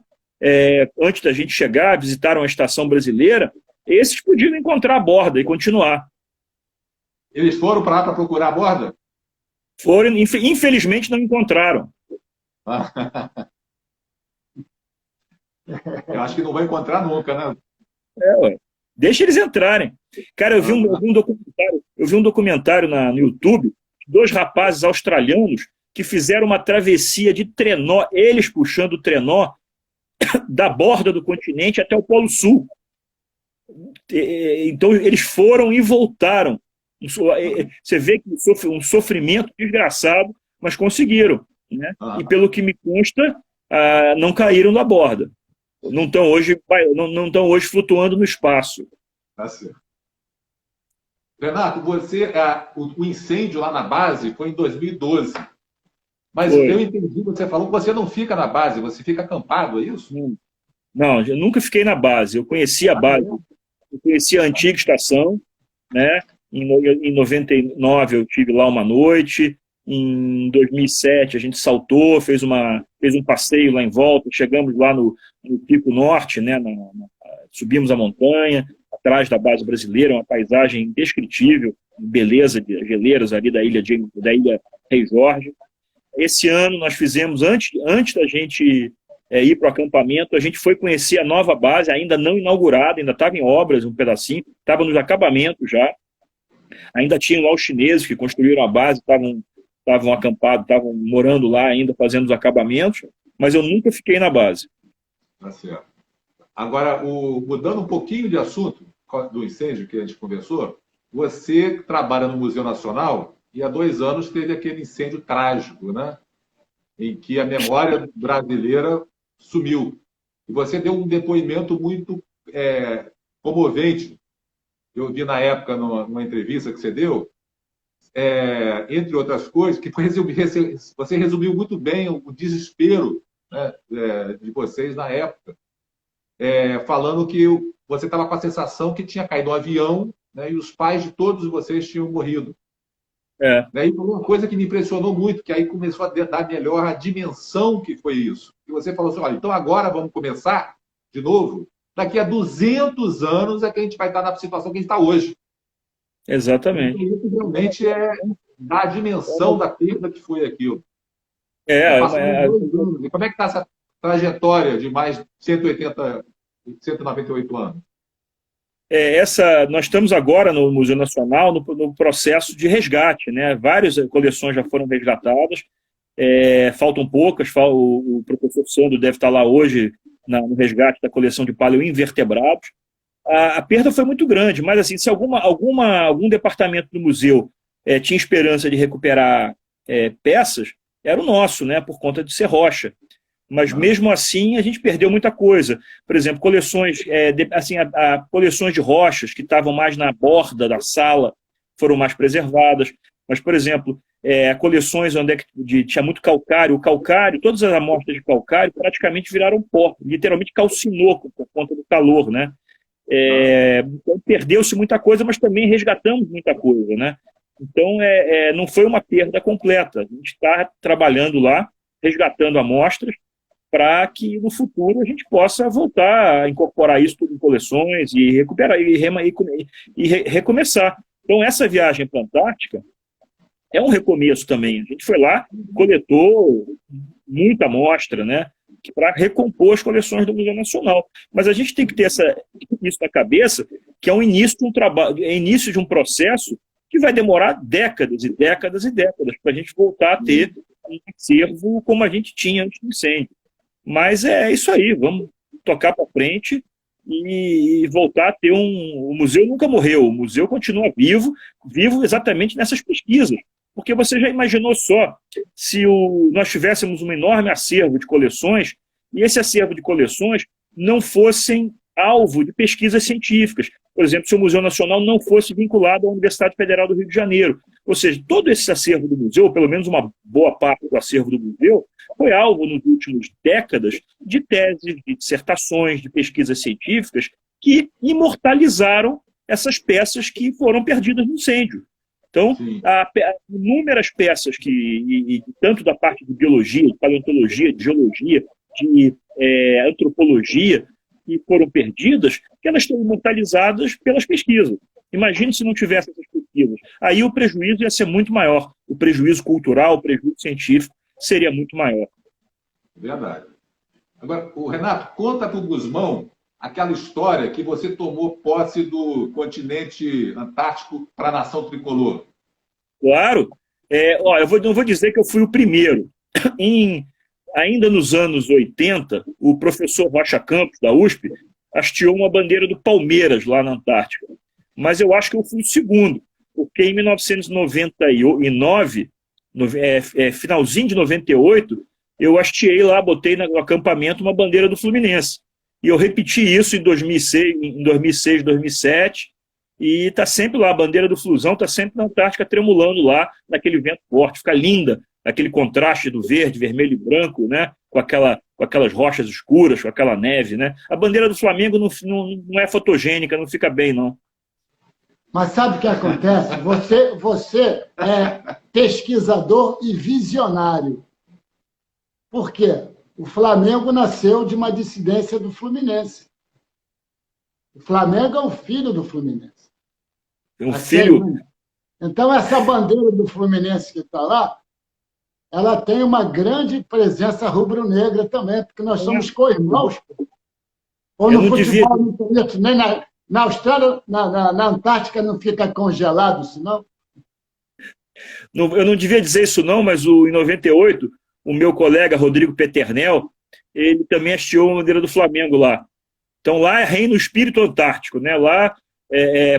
antes da gente chegar, visitaram a estação brasileira, esses podiam encontrar a borda e continuar. Eles foram para lá para procurar a borda? Foram, infelizmente não encontraram. Eu acho que não vai encontrar nunca, né? Deixa eles entrarem. Cara, eu vi um documentário no YouTube, 2 rapazes australianos que fizeram uma travessia de trenó, eles puxando o trenó da borda do continente até o Polo Sul. Então, eles foram e voltaram. Você vê que um sofrimento desgraçado, mas conseguiram, né? E pelo que me consta, não caíram da borda. Não estão hoje flutuando no espaço. Tá certo. Renato, o incêndio lá na base foi em 2012. Mas eu entendi, você falou que você não fica na base, você fica acampado, é isso? Não, eu nunca fiquei na base. Eu conheci a base, eu conheci a antiga estação, né? Em 99 eu tive lá uma noite. Em 2007 a gente saltou, fez um passeio lá em volta, chegamos lá no Pico Norte, né? Subimos a montanha, atrás da base brasileira, uma paisagem indescritível, beleza de geleiras ali da ilha Rei Jorge. Esse ano nós fizemos, antes da gente ir para o acampamento, a gente foi conhecer a nova base, ainda não inaugurada, ainda estava em obras um pedacinho, estava nos acabamentos já. Ainda tinham lá os chineses que construíram a base, estavam acampados, estavam morando lá ainda, fazendo os acabamentos, mas eu nunca fiquei na base. Tá certo. Agora, mudando um pouquinho de assunto do incêndio que a gente conversou, você trabalha no Museu Nacional e há 2 anos teve aquele incêndio trágico, né? Em que a memória brasileira sumiu. E você deu um depoimento muito comovente. Eu vi na época, numa entrevista que você deu, entre outras coisas, que você resumiu muito bem o desespero, né, de vocês na época, falando que você estava com a sensação que tinha caído um avião, né, e os pais de todos vocês tinham morrido. E foi uma coisa que me impressionou muito, que aí começou a dar melhor a dimensão que foi isso. E você falou assim, olha, então agora vamos começar de novo. Daqui a 200 anos é que a gente vai estar na situação que a gente está hoje. Exatamente. Então, isso realmente dá a dimensão da perda que foi aquilo. E como é que está essa trajetória de mais de 198 anos? Nós estamos agora no Museu Nacional no processo de resgate, né? Várias coleções já foram resgatadas, faltam poucas, o professor Sandro deve estar lá hoje no resgate da coleção de paleoinvertebrados. A perda foi muito grande, mas assim, se algum departamento do museu tinha esperança de recuperar peças, era o nosso, né? Por conta de ser rocha. Mas mesmo assim a gente perdeu muita coisa. Por exemplo, coleções coleções de rochas que estavam mais na borda da sala foram mais preservadas. Mas, por exemplo, coleções onde tinha muito calcário, todas as amostras de calcário praticamente viraram pó, literalmente calcinou por conta do calor, né? Então perdeu-se muita coisa, mas também resgatamos muita coisa, né? Então não foi uma perda completa. A gente está trabalhando lá, resgatando amostras, para que no futuro a gente possa voltar a incorporar isso tudo em coleções e recuperar e recomeçar. Então essa viagem para a Antártica é um recomeço também. A gente foi lá, coletou muita amostra, né, para recompor as coleções do Museu Nacional. Mas a gente tem que ter isso na cabeça, que é o início de um trabalho, início de um processo que vai demorar décadas e décadas e décadas para a gente voltar a ter um acervo como a gente tinha antes do incêndio. Mas é isso aí, vamos tocar para frente e voltar a ter O museu nunca morreu, o museu continua vivo exatamente nessas pesquisas. Porque você já imaginou só, se nós tivéssemos um enorme acervo de coleções, e esse acervo de coleções não fossem alvo de pesquisas científicas. Por exemplo, se o Museu Nacional não fosse vinculado à Universidade Federal do Rio de Janeiro. Ou seja, todo esse acervo do museu, ou pelo menos uma boa parte do acervo do museu, foi alvo, nos últimos décadas, de teses, de dissertações, de pesquisas científicas que imortalizaram essas peças que foram perdidas no incêndio. Então, inúmeras peças, tanto da parte de biologia, de paleontologia, de geologia, de antropologia, que foram perdidas, que elas estão imortalizadas pelas pesquisas. Imagine se não tivesse essas pesquisas. Aí o prejuízo ia ser muito maior. O prejuízo cultural, o prejuízo científico seria muito maior. Verdade. Agora, o Renato, conta para o Gusmão aquela história que você tomou posse do continente antártico para a nação tricolor. Claro. Eu não vou dizer que eu fui o primeiro. Ainda nos anos 80, o professor Rocha Campos, da USP, hasteou uma bandeira do Palmeiras lá na Antártica. Mas eu acho que eu fui o segundo, porque em 1999, finalzinho de 98, eu hasteei lá, botei no acampamento uma bandeira do Fluminense. E eu repeti isso em 2006, 2007, e está sempre lá, a bandeira do Flusão está sempre na Antártica tremulando lá, naquele vento forte, fica linda, aquele contraste do verde, vermelho e branco, né? com aquelas rochas escuras, com aquela neve. Né? A bandeira do Flamengo não é fotogênica, não fica bem, não. Mas sabe o que acontece? Você é pesquisador e visionário. Por quê? O Flamengo nasceu de uma dissidência do Fluminense. O Flamengo é o filho do Fluminense. Então, essa bandeira do Fluminense que está lá, ela tem uma grande presença rubro-negra também, porque nós somos co-irmãos. Ou no futebol, nem na Austrália, na Antártica não fica congelado, senão? Eu não devia dizer isso não, mas em 98, o meu colega Rodrigo Peternel, ele também hasteou a bandeira do Flamengo lá. Então lá reina o espírito antártico. Né? Lá,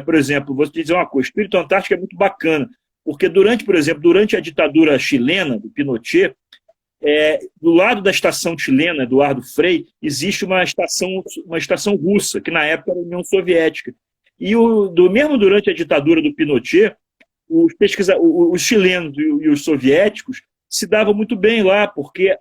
por exemplo, vou te dizer uma coisa, o espírito antártico é muito bacana, porque durante a ditadura chilena, do Pinochet, do lado da estação chilena, Eduardo Frei, existe uma estação russa, que na época era a União Soviética. E mesmo durante a ditadura do Pinochet, os chilenos e os soviéticos se davam muito bem lá, porque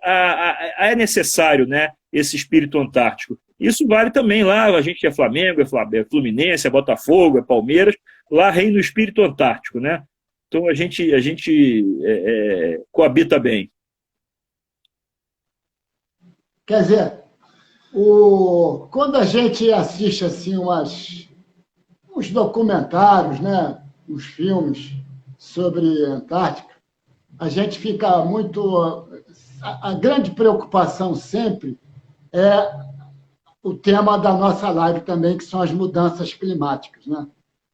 é necessário, né, esse espírito antártico. Isso vale também lá, a gente é Flamengo, é Fluminense, é Botafogo, é Palmeiras, lá reina o espírito antártico, né? Então a gente coabita bem. Quer dizer, quando a gente assiste assim, uns documentários, né, uns filmes sobre a Antártica, a gente fica muito... A grande preocupação sempre é o tema da nossa live também, que são as mudanças climáticas. Né?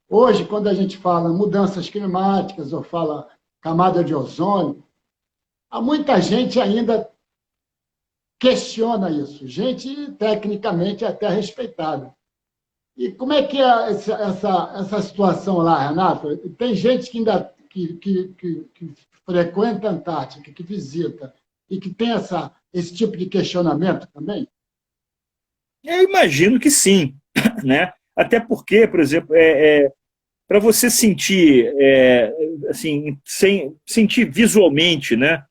Hoje, quando a gente fala mudanças climáticas ou fala camada de ozônio, há muita gente ainda questiona isso, gente tecnicamente até respeitada. E como é que é essa situação lá, Renato? Tem gente que ainda que frequenta a Antártica, que visita, e que tem esse tipo de questionamento também? Eu imagino que sim, né? Até porque, por exemplo, para você sentir, assim, sentir visualmente, né?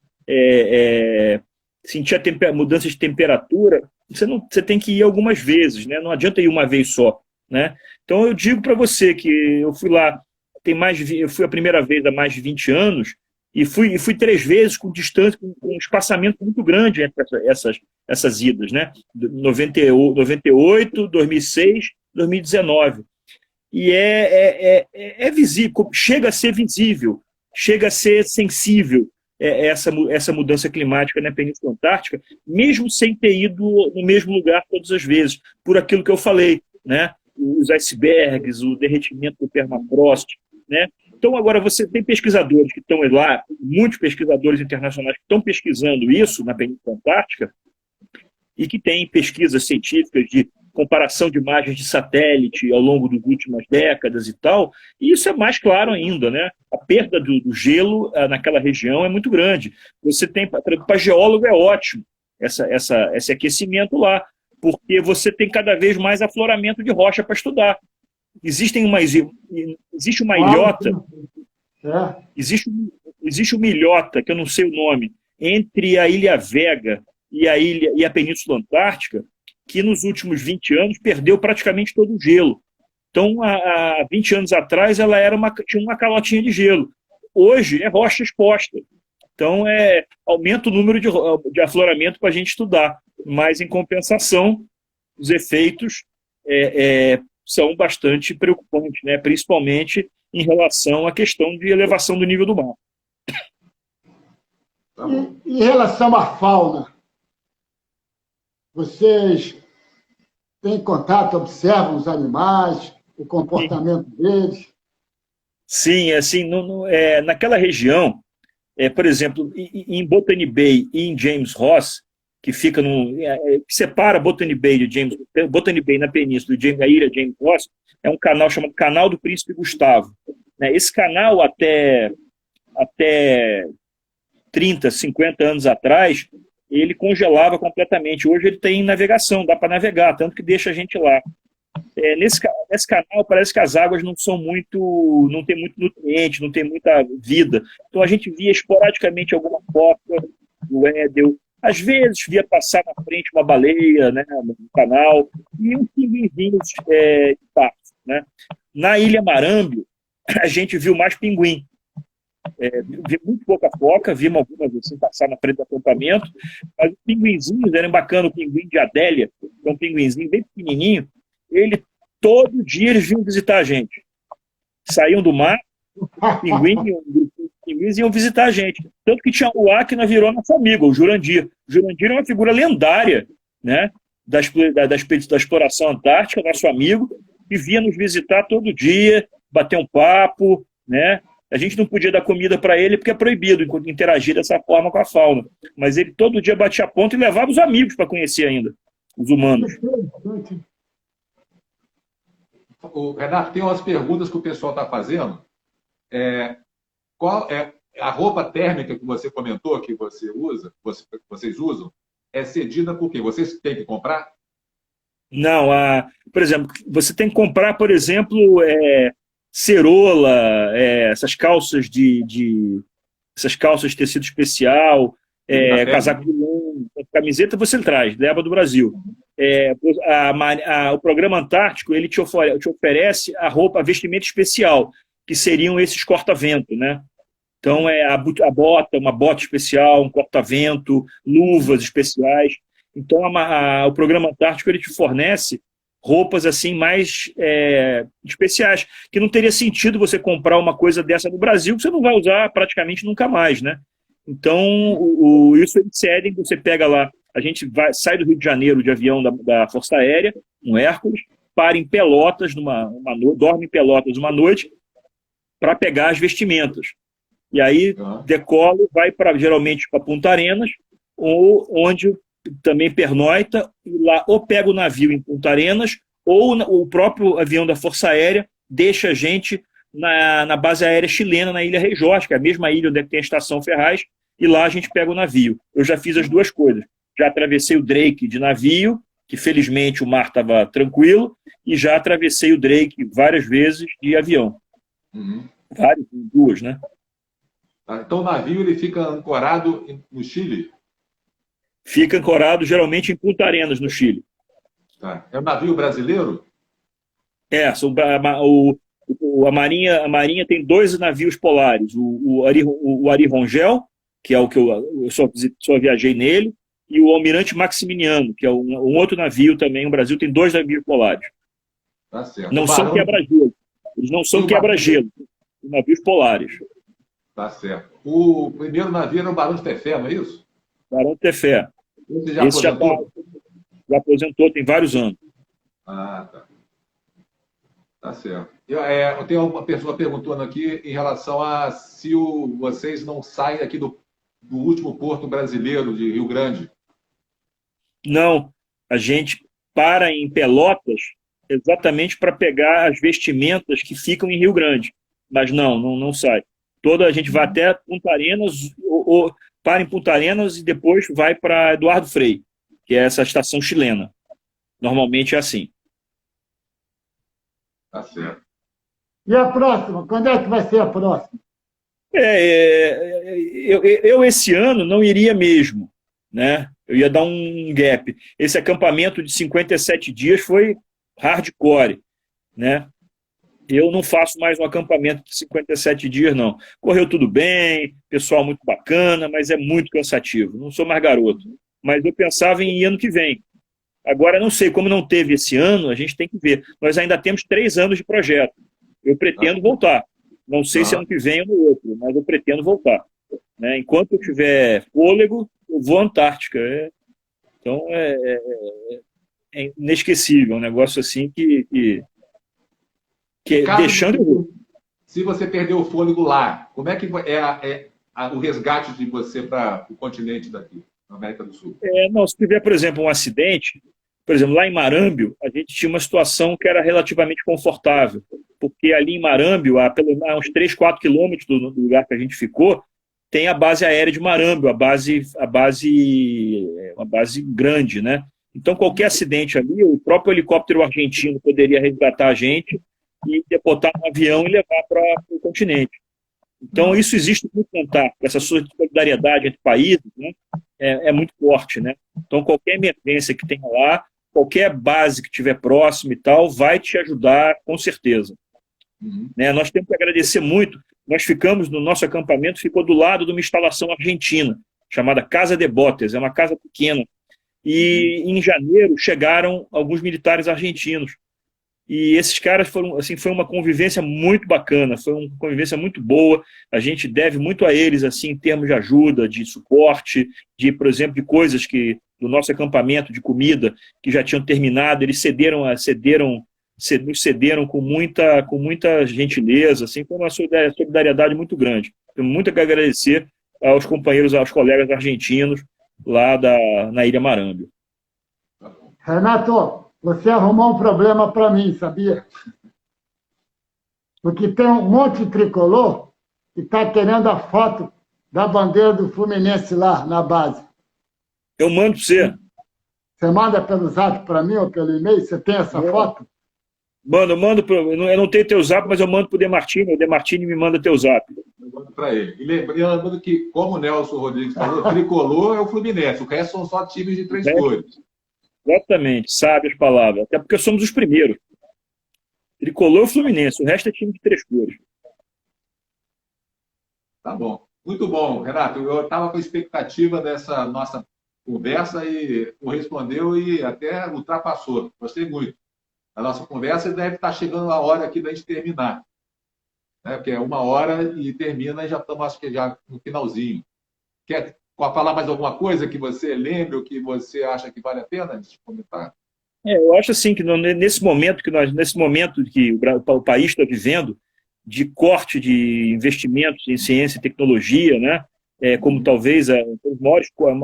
Sentir a mudança de temperatura, você tem que ir algumas vezes, né? Não adianta ir uma vez só, né? Então eu digo para você que eu fui lá, eu fui a primeira vez há mais de 20 anos e fui 3 vezes com distância, com um espaçamento muito grande entre essas idas, né? 98, 2006, 2019. E é visível, chega a ser visível, chega a ser sensível essa mudança climática na Península Antártica, mesmo sem ter ido no mesmo lugar todas as vezes, por aquilo que eu falei, né? Os icebergs, o derretimento do permafrost, né? Então, agora, você tem pesquisadores que estão lá, muitos pesquisadores internacionais que estão pesquisando isso na Península Antártica e que têm pesquisas científicas de comparação de imagens de satélite ao longo das últimas décadas e tal, e isso é mais claro ainda, né? A perda do gelo naquela região é muito grande. Você tem, para geólogo é ótimo esse aquecimento lá, porque você tem cada vez mais afloramento de rocha para estudar. Existe uma ilhota, existe uma ilhota, que eu não sei o nome, entre a Ilha Vega e a Península Antártica, que nos últimos 20 anos perdeu praticamente todo o gelo. Então, há 20 anos atrás, ela tinha uma calotinha de gelo. Hoje é rocha exposta. Então, aumenta o número de afloramento para a gente estudar. Mas, em compensação, os efeitos são bastante preocupantes, né? Principalmente em relação à questão de elevação do nível do mar. Em relação à fauna, vocês têm contato, observam os animais, o comportamento deles? Sim, assim, naquela região, por exemplo, em Botany Bay e em James Ross, que fica que separa Botany Bay na península e a ilha James Ross, é um canal chamado Canal do Príncipe Gustavo. Esse canal, até 30, 50 anos atrás, ele congelava completamente. Hoje ele tem navegação, dá para navegar, tanto que deixa a gente lá. Nesse canal parece que as águas não tem muito nutriente, não tem muita vida. Então a gente via esporadicamente alguma foca do Edel, às vezes via passar na frente uma baleia, né, no canal, e uns pinguinzinhos de pato, né. Na Ilha Marâmbio, a gente viu mais pinguim. Vi muito pouca foca, vimos algumas assim passar na frente do acampamento, mas os pinguinzinhos eram bacanas. O pinguim de Adélia, que é um pinguinzinho bem pequenininho, todo dia eles vinham visitar a gente. Saíam do mar, pinguins iam visitar a gente. Tanto que tinha o lá que nós virou nosso amigo, o Jurandir. O Jurandir é uma figura lendária, né, da exploração antártica, nosso amigo, que vinha nos visitar todo dia, bater um papo, né? A gente não podia dar comida para ele porque é proibido interagir dessa forma com a fauna. Mas ele todo dia batia ponto e levava os amigos para conhecer ainda, os humanos. Renato, tem umas perguntas que o pessoal está fazendo. Qual é a roupa térmica que você comentou que vocês usam? É cedida por quê? Vocês têm que comprar? Não, por exemplo, você tem que comprar, por exemplo, cerola, essas calças essas calças de tecido especial, casaco de lã, camiseta você traz, leva do Brasil. O programa Antártico ele te oferece a vestimenta especial, que seriam esses corta-vento, né? Então uma bota especial, um corta-vento, luvas especiais. Então o programa Antártico ele te fornece roupas assim mais especiais, que não teria sentido você comprar uma coisa dessa no Brasil, que você não vai usar praticamente nunca mais, né? Então, isso eles cedem, você pega lá, a gente sai do Rio de Janeiro de avião da Força Aérea, um Hércules, para em Pelotas, dorme em Pelotas uma noite, para pegar as vestimentas. E aí decola, vai geralmente para Punta Arenas, onde também pernoita, e lá ou pega o navio em Punta Arenas, ou o próprio avião da Força Aérea deixa a gente na base aérea chilena, na Ilha Rei Jorge, que é a mesma ilha onde tem a Estação Ferraz, e lá a gente pega o navio. Eu já fiz as duas coisas. Já atravessei o Drake de navio, que felizmente o mar estava tranquilo, e já atravessei o Drake várias vezes de avião. Duas, né? Então o navio ele fica ancorado no Chile? Fica ancorado geralmente em Punta Arenas, no Chile. Tá. É um navio brasileiro? A Marinha tem dois navios polares, o Ari Rongel, que é o que eu só viajei nele, e o Almirante Maximiliano, que é um outro navio também. O Brasil tem dois navios polares. Tá certo. Não são quebra-gelo. Eles não são quebra-gelo, são navios polares. Tá certo. O primeiro navio era o Barão de Tefé, não é isso? Barão de Tefé. Esse já aposentou, tem vários anos. Tá. Tá certo. Tem uma pessoa perguntando aqui em relação a se vocês não saem aqui do último porto brasileiro de Rio Grande. Não, a gente para em Pelotas exatamente para pegar as vestimentas que ficam em Rio Grande. Mas não sai. Toda a gente vai até Punta Arenas, ou para em Punta Arenas e depois vai para Eduardo Frei, que é essa estação chilena. Normalmente é assim. Tá certo. E a próxima? Quando é que vai ser a próxima? Eu esse ano não iria mesmo, né? Eu ia dar um gap. Esse acampamento de 57 dias foi hardcore, né? Eu não faço mais um acampamento de 57 dias, não. Correu tudo bem, pessoal muito bacana, mas é muito cansativo. Não sou mais garoto. Mas eu pensava em ir ano que vem. Agora, não sei, como não teve esse ano, a gente tem que ver. Nós ainda temos 3 anos de projeto. Eu pretendo voltar. Não sei se ano que vem ou no outro, mas eu pretendo voltar. Né? Enquanto eu tiver fôlego, eu vou à Antártica. Então, é inesquecível. Um negócio assim que deixando... Se você perder o fôlego lá, como é que o resgate de você para o continente daqui, na América do Sul? Se tiver, por exemplo, um acidente, por exemplo, lá em Marâmbio, a gente tinha uma situação que era relativamente confortável, porque ali em Marâmbio, a uns 3, 4 quilômetros do lugar que a gente ficou, tem a base aérea de Marâmbio, uma base grande, né? Então, qualquer acidente ali, o próprio helicóptero argentino poderia resgatar a gente e depotar um avião e levar para o continente. Então, isso existe muito na Antártica, essa solidariedade entre países, né, é muito forte, né? Então, qualquer emergência que tenha lá, qualquer base que estiver próximo e tal, vai te ajudar com certeza. Né? Nós temos que agradecer muito. Nós ficamos, no nosso acampamento, ficou do lado de uma instalação argentina, chamada Casa de Botes, é uma casa pequena. E em janeiro chegaram alguns militares argentinos. E esses caras foram, assim, foi uma convivência muito bacana, foi uma convivência muito boa. A gente deve muito a eles, assim, em termos de ajuda, de suporte, por exemplo, de coisas que do nosso acampamento, de comida, que já tinham terminado, eles nos cederam com muita gentileza, assim, foi uma solidariedade muito grande. Tenho muito a agradecer aos companheiros, aos colegas argentinos lá na Ilha Marâmbio. Renato, você arrumou um problema para mim, sabia? Porque tem um monte de tricolor que está querendo a foto da bandeira do Fluminense lá na base. Eu mando para você. Você manda pelo zap para mim ou pelo e-mail? Você tem essa foto? Eu não tenho teu zap, mas eu mando para o Demartini. O Demartini me manda teu zap. Eu mando para ele. E lembrando que, como o Nelson Rodrigues falou, tricolor é o Fluminense. O resto são só times de 3 cores. Exatamente, sabe as palavras. Até porque somos os primeiros. Tricolor é o Fluminense, o resto é time de 3 cores. Tá bom. Muito bom, Renato. Eu estava com expectativa dessa nossa conversa e correspondeu e até ultrapassou. Gostei muito. A nossa conversa deve estar chegando a hora aqui da gente terminar. Né? Porque é 1h e termina e já estamos, acho que já no finalzinho. Quer falar mais alguma coisa que você lembre ou que você acha que vale a pena de comentar? Eu acho assim que nesse momento que o país está vivendo, de corte de investimentos em ciência e tecnologia, né? Como talvez o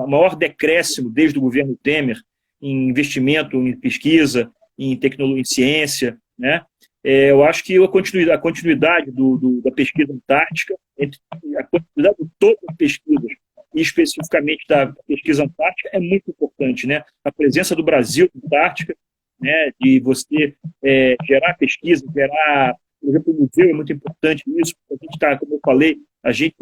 maior decréscimo desde o governo Temer em investimento em pesquisa, em tecnologia, em ciência, né? Eu acho que a continuidade da pesquisa antártica, a continuidade de todas as pesquisas, e especificamente da pesquisa antártica, é muito importante, né? A presença do Brasil na Antártica, né? De você gerar pesquisa, por exemplo, o museu é muito importante nisso. A gente está, como eu falei, a gente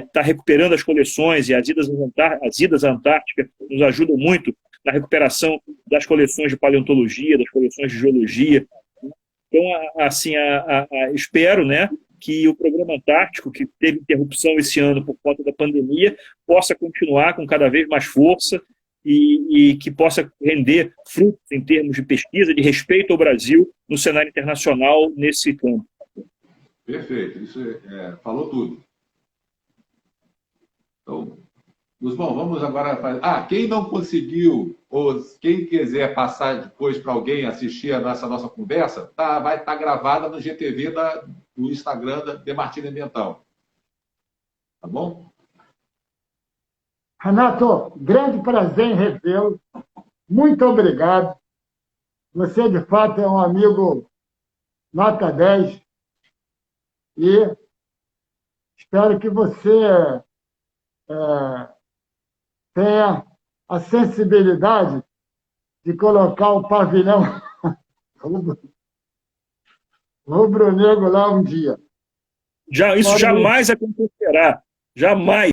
está recuperando as coleções e as idas à Antártica nos ajudam muito na recuperação das coleções de paleontologia, das coleções de geologia. Então, assim, espero, né, que o programa Antártico, que teve interrupção esse ano por conta da pandemia, possa continuar com cada vez mais força e que possa render frutos em termos de pesquisa, de respeito ao Brasil no cenário internacional nesse campo. Perfeito, isso falou tudo. Então, Guzmão, vamos agora fazer... quem não conseguiu, ou quem quiser passar depois para alguém assistir a nossa conversa, vai estar gravada no GTV do Instagram da Demartini Ambiental. Tá bom? Renato, grande prazer em revê-lo. Muito obrigado. Você, de fato, é um amigo nota 10 e espero que você tenha a sensibilidade de colocar o pavilhão rubro-negro lá um dia. Isso jamais acontecerá. Jamais.